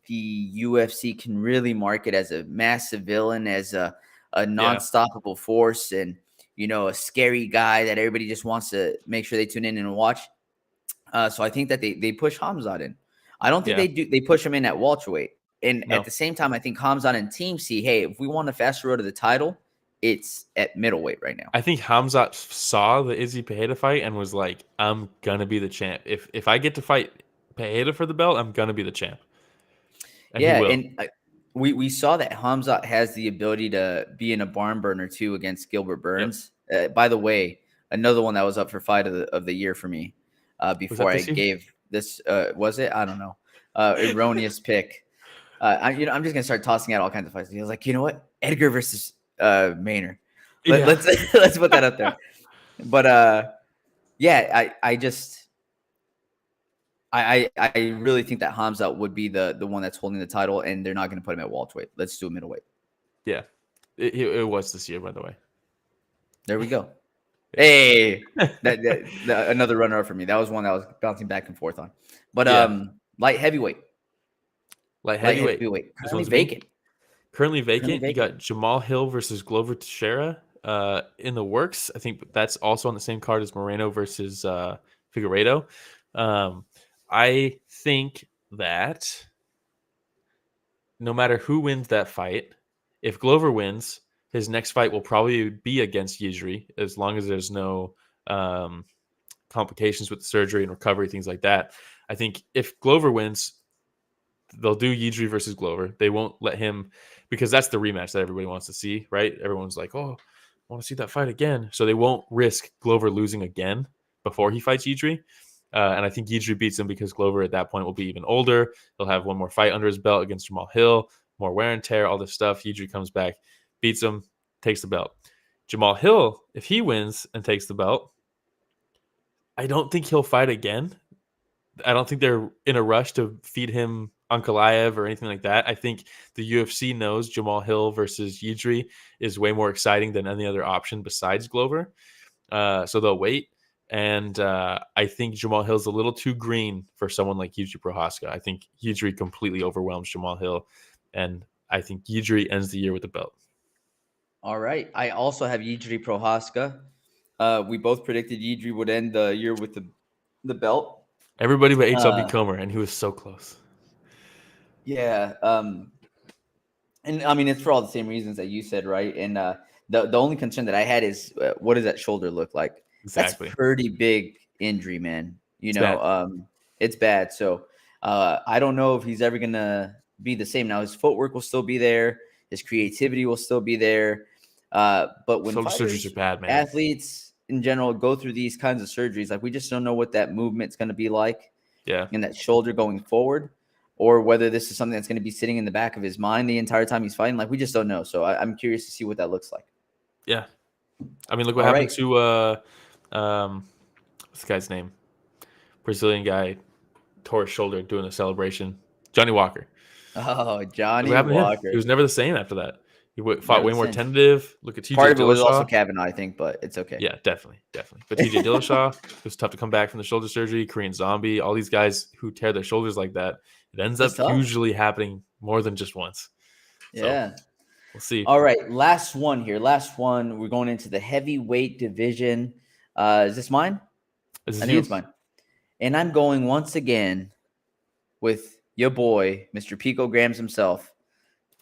the UFC can really market as a massive villain, as a
Yeah,
non-stoppable force, and a scary guy that everybody just wants to make sure they tune in and watch. So I think that they push Hamzat in. I don't think
yeah.
they push him in at welterweight. And at
No,
the same time, I think Hamzat and team see, hey, if we want a faster road to the title, it's at middleweight right now.
I think Hamzat saw the Izzy Pereira fight and was like, "I'm gonna be the champ. If I get to fight Pereira for the belt, I'm gonna be the champ," and he
Yeah,
will.
and we saw that Hamzat has the ability to be in a barn burner too against Gilbert
Yep.
Burns. By the way, another one that was up for fight of the year for me.
Was
Before
that
I
this year?
gave this, was it? I don't know. Erroneous pick. I'm just gonna start tossing out all kinds of fights. He was like, you know what, Edgar versus Maynard.
Yeah.
Let's let's put that up there. But yeah, I just I really think that Hamzat would be the one that's holding the title, and they're not going to put him at welterweight. Let's do a middleweight.
Yeah. It was this year, by the way.
There we go.
Yeah.
Hey, another runner up for me. That was one that was bouncing back and forth on. But
Yeah.
light heavyweight,
Light
light
heavyweight.
heavyweight,
This
currently
one's me.
vacant.
Currently
Currently
vacant. You
vacant.
got Jamal Hill versus Glover Teixeira in the works. I think that's also on the same card as Moreno versus Figueiredo. I think that no matter who wins that fight, if Glover wins, his next fight will probably be against Yijri, as long as there's no um, complications with the surgery and recovery, things like that. I think if Glover wins, they'll do Yijri versus Glover. They won't let him, because that's the rematch that everybody wants to see, right? Everyone's like, oh, I want to see that fight again. So they won't risk Glover losing again before he fights Yijri. And I think Yijri beats him because Glover at that point will be even older. He'll have one more fight under his belt against Jamal Hill, more wear and tear, all this stuff. Yijri comes back, beats him, takes the belt. Jamal Hill, if he wins and takes the belt, I don't think he'll fight again. I don't think they're in a rush to feed him Ankalaev or anything like that. I think the UFC knows Jamal Hill versus Yijri is way more exciting than any other option besides Glover. So they'll wait. And I think Jamal Hill's a little too green for someone like Yijri Prohaska. I think Yijri completely overwhelms Jamal Hill. And I think Yijri ends the year with the belt.
All right. I also have Yijri Prohaska. We both predicted Yijri would end the year with the belt.
Everybody but HLB
Uh,
Comer, and he was so close.
yeah. And I mean, it's for all the same reasons that you said, right? And the only concern that I had is what does that shoulder look like? That's
Exactly.
pretty big injury, man.
It's bad.
It's bad. So I don't know if he's ever gonna be the same. Now his footwork will still be there, his creativity will still be there. But when
Shoulder surgeries are
fighters,
bad, man.
athletes in general go through these kinds of surgeries, like we just don't know what that movement's gonna be like
Yeah.
in that shoulder going forward, or whether this is something that's going to be sitting in the back of his mind the entire time he's fighting. Like we just don't know. So I'm curious to see what that looks like.
Yeah. I mean, look what
All
happened
right.
to what's the guy's name? Brazilian guy tore his shoulder doing a celebration. Johnny Walker.
Oh,
Look what
Johnny
happened to him. He
Walker.
was never the same after that. He fought
Never
way
the
more
same.
tentative. Look at TJ
Part of it was also
Dillashaw.
Kavanaugh, I think, but it's okay.
Yeah, definitely. But TJ Dillashaw, it was tough to come back from the shoulder surgery. Korean Zombie, all these guys who tear their shoulders like that, It ends
That's
up
tough.
usually happening more than just once. So
Yeah.
we'll see.
All right. Last one here. Last one. We're going into the heavyweight division. Is this mine?
This is
I think
you.
it's mine. And I'm going once again with your boy, Mr. Pico Grams himself,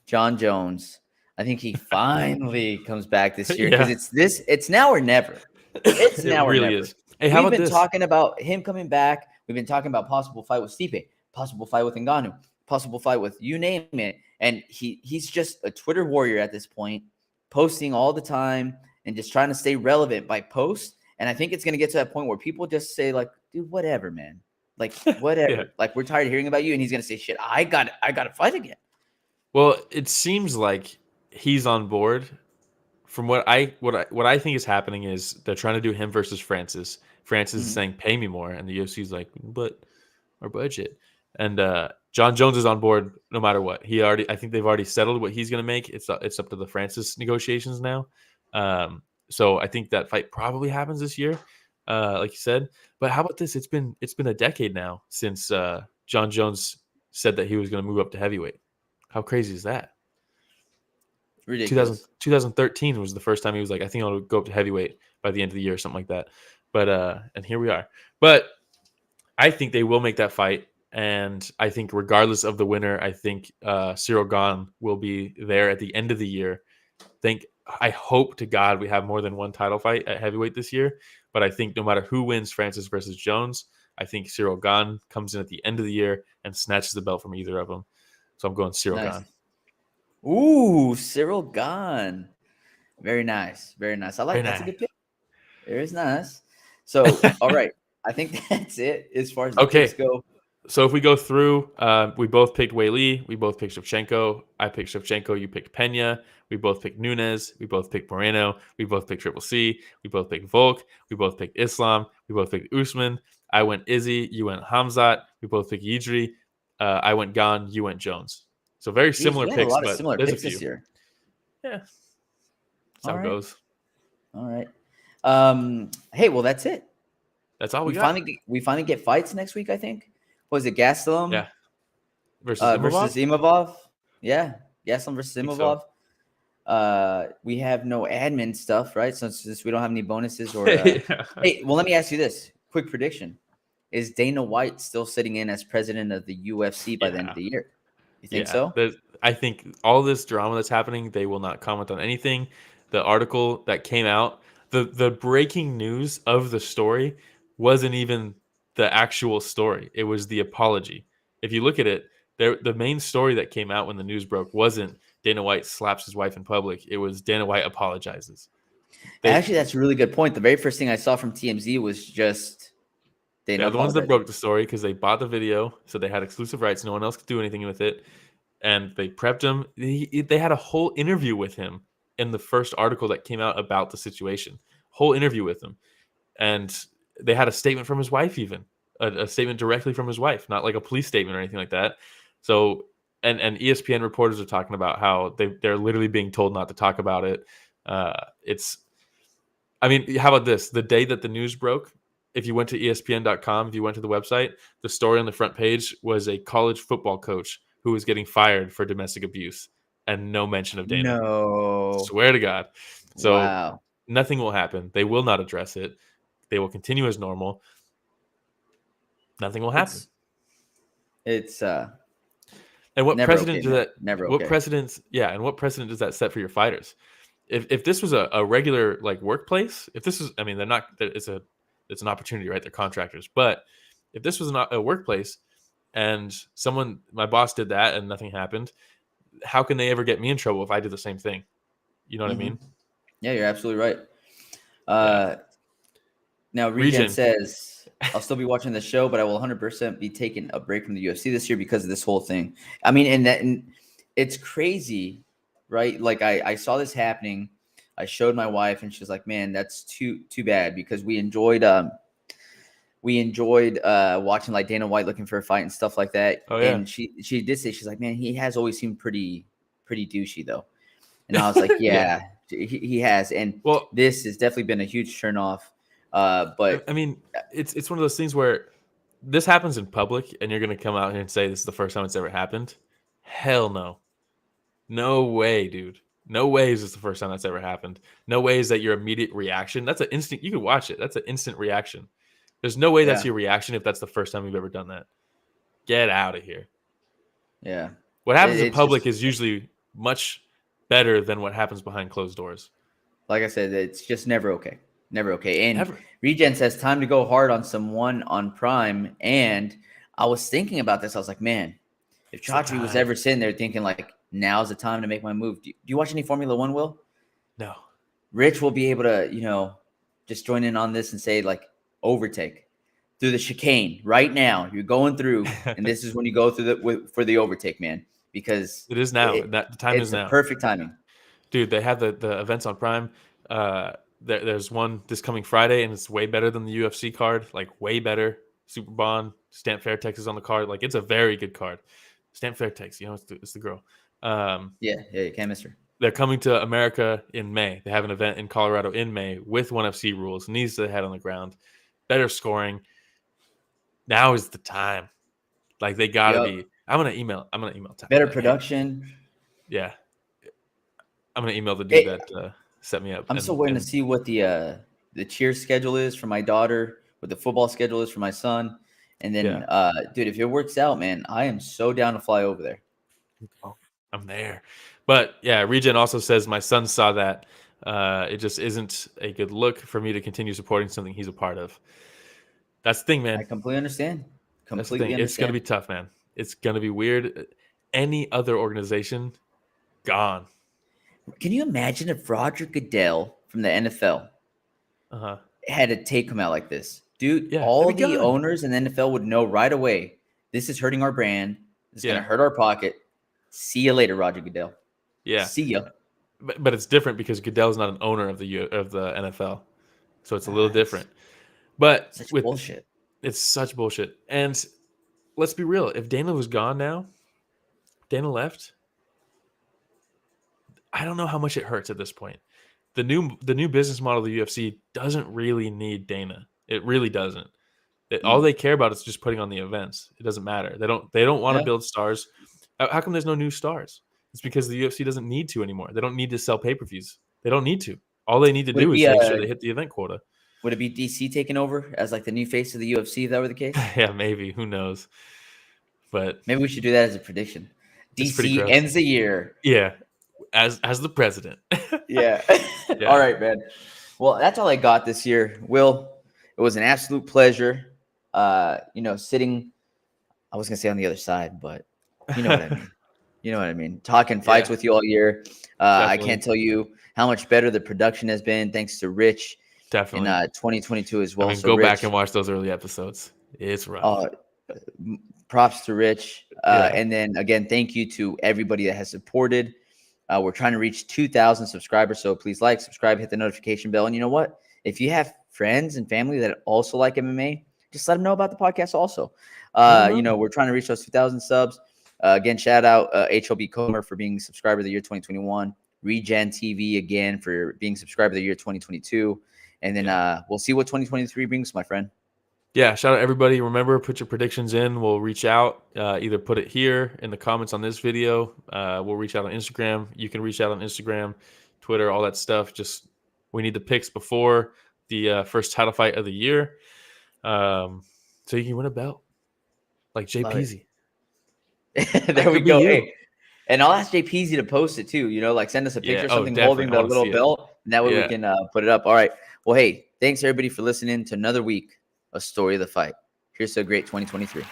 John Jones. I think he finally comes back this year because
Yeah.
it's now or never. It's
It
now or
really
never.
is. Hey, how
We've
about
been
this?
talking about him coming back. We've been talking about possible fight with Stipe, possible fight with Ngannou, possible fight with you name it. And he's just a Twitter warrior at this point, posting all the time and just trying to stay relevant by post. And I think it's going to get to that point where people just say like, dude, whatever, man. Like, whatever.
Yeah.
Like, we're tired of hearing about you. And he's going to say, shit, I got to fight again.
Well, it seems like he's on board. From what I think is happening is they're trying to do him versus Francis. Francis is
Mhm.
saying pay me more, and the UFC's like, but our budget. And John Jones is on board no matter what. I think they've already settled what he's going to make. It's up to the Francis negotiations now. So I think that fight probably happens this year, like you said. But how about this? It's been a decade now since John Jones said that he was going to move up to heavyweight. How crazy is that?
Ridiculous.
2013 was the first time he was like, I think I'll go up to heavyweight by the end of the year or something like that. But and here we are. But I think they will make that fight. And I think regardless of the winner, I think Cyril Gane will be there at the end of the year. I hope to God we have more than one title fight at heavyweight this year. But I think no matter who wins Francis versus Jones, I think Cyril Gane comes in at the end of the year and snatches the belt from either of them. So I'm going Cyril
Nice.
Gane.
Ooh, Cyril Gane. Very nice. Very nice. I like that's a good pick. Very nice. So, all right. I think that's it as far as the picks go.
So if we go through, we both picked Weili. We both picked Shevchenko. I picked Shevchenko. You picked Pena. We both picked Nunes. We both picked Moreno. We both picked Triple C. We both picked Volk. We both picked Islam. We both picked Usman. I went Izzy. You went Hamzat. We both picked Yidri. I went Gane. You went Jones. So very
Jeez,
similar
we had a
picks,
lot of
but
similar
there's a
picks
few.
this year.
Yeah, that's how it goes.
All right. Hey, well, that's it.
That's all we got.
We finally get fights next week. I think. Was it Gastelum?
Yeah. Versus
Imavov? Yeah, Gastelum versus
think so.
Imavov. We have no admin stuff, right? Since we don't have any bonuses or.
Yeah.
Hey, well, let me ask you this: quick prediction: is Dana White still sitting in as president of the UFC by the end of the year? You think so?
I think all this drama that's happening, they will not comment on anything. The article that came out, the breaking news of the story wasn't even the actual story. It was the apology. If you look at it, the main story that came out when the news broke wasn't Dana White slaps his wife in public. It was Dana White apologizes.
Actually, that's a really good point. The very first thing I saw from TMZ was just
They're the ones that broke the story because they bought the video, so they had exclusive rights. No one else could do anything with it. And they prepped him. They had a whole interview with him in the first article that came out about the situation. Whole interview with him. And they had a statement from his wife even. A statement directly from his wife, not like a police statement or anything like that. So, and ESPN reporters are talking about how they're literally being told not to talk about it. I mean, how about this? The day that the news broke, if you went to ESPN.com, if you went to the website, the story on the front page was a college football coach who was getting fired for domestic abuse and no mention of Dana.
No.
Swear to God. So
wow.
Nothing will happen. They will not address it. They will continue as normal. Nothing will happen.
It's
and what precedent does that
never
what
okay.
precedents and what precedent does that set for your fighters? If this was a regular like workplace, if this was, I mean, they're not, it's an opportunity, right? They're contractors. But if this was not a workplace and my boss did that and nothing happened, how can they ever get me in trouble if I do the same thing? You know what I mean?
Yeah, you're absolutely right. Now Regen says, I'll still be watching the show, but I will 100% be taking a break from the UFC this year because of this whole thing. I mean, and it's crazy, right? Like I saw this happening. I showed my wife and she's like, man, that's too bad because we enjoyed watching like Dana White looking for a fight and stuff like that.
Oh, yeah.
And she did say, she's like, man, he has always seemed pretty douchey though. And I was like, yeah, he has. And this has definitely been a huge turn off. But
I mean, it's one of those things where this happens in public, and you're going to come out here and say this is the first time it's ever happened. Hell no. No way, dude. No way is this the first time that's ever happened. No way is that your immediate reaction. That's an instant. You can watch it. That's an instant reaction. There's no way that's
Yeah.
your reaction if that's the first time you've ever done that. Get out of here.
Yeah.
What happens in
It's
public
just,
is usually much better than what happens behind closed doors.
like I said, it's just never okay. Never okay. And
Never.
Regen says time to go hard on someone on Prime. And I was thinking about this. I was like, man, if
the
Chachi was
time.
ever sitting there thinking like, now's the time to make my move. Do you watch any Formula One, Will?
No.
Rich will be able to, just join in on this and say like overtake through the chicane right now. You're going through, and this is when you go through for the overtake, man, because
It is now. The time is
it's
now.
perfect timing.
Dude, they have the events on Prime. There's one this coming Friday, and it's way better than the UFC card. Like, way better. Super Bond, Stamp Fairtex is on the card. Like, it's a very good card. Stamp Fairtex, it's the girl.
Yeah, you can't miss her.
They're coming to America in May. They have an event in Colorado in May with ONE FC rules. Knees to the head on the ground. Better scoring. Now is the time. Like, they gotta be. I'm gonna email.
Better production.
Yeah. I'm gonna email the dude that set me up.
I'm still waiting to see what the cheer schedule is for my daughter, what the football schedule is for my son, and then, dude, if it works out, man, I am so down to fly over there.
I'm there. But yeah, Regen also says my son saw that. It just isn't a good look for me to continue supporting something he's a part of. That's the thing, man.
I completely understand.
That's the thing. It's gonna be tough, man. It's gonna be weird. Any other organization, gone.
Can you imagine if Roger Goodell from the NFL had a take come out like this? Dude, all the owners in the NFL would know right away, this is hurting our brand. This is going to hurt our pocket. See you later, Roger Goodell.
Yeah.
See ya.
But it's different because Goodell's not an owner of the NFL. So it's a little different. But
such bullshit.
It's such bullshit. And let's be real. If Dana was gone now, Dana left, I don't know how much it hurts at this point. The new business model of the UFC doesn't really need Dana. It really doesn't. All they care about is just putting on the events. It doesn't matter. They don't want to build stars. How come there's no new stars? It's because the UFC doesn't need to anymore. They don't need to sell pay-per-views. They don't need to. All they need to do is make sure they hit the event quota.
Would it be DC taking over as like the new face of the UFC if that were the case?
Yeah, maybe. Who knows? But
maybe we should do that as a prediction. DC ends the year.
Yeah. As the president.
Yeah. All right, man. Well, that's all I got this year. Will, it was an absolute pleasure. Sitting, I was gonna say on the other side, but you know what I mean. You know what I mean. Talking fights with you all year. I can't tell you how much better the production has been thanks to Rich.
Definitely.
In 2022 as well.
Go back and watch those early episodes. It's rough.
Props to Rich. And then again, thank you to everybody that has supported. We're trying to reach 2,000 subscribers. So please like, subscribe, hit the notification bell. And you know what? If you have friends and family that also like MMA, just let them know about the podcast also. We're trying to reach those 2,000 subs. Again, shout out HLB Comer for being subscriber of the year 2021. Regen TV again for being subscriber of the year 2022. And then we'll see what 2023 brings, my friend.
Yeah, shout out everybody. Remember, put your predictions in. We'll reach out. Either put it here in the comments on this video. We'll reach out on Instagram. You can reach out on Instagram, Twitter, all that stuff. Just we need the picks before the first title fight of the year, so you can win a belt like JPZ.
There we go. Hey, and I'll ask JPZ to post it too. Send us a picture of something holding the little belt, and that way we can put it up. All right. Well, hey, thanks everybody for listening to another week of Story of the Fight. Here's to a great 2023.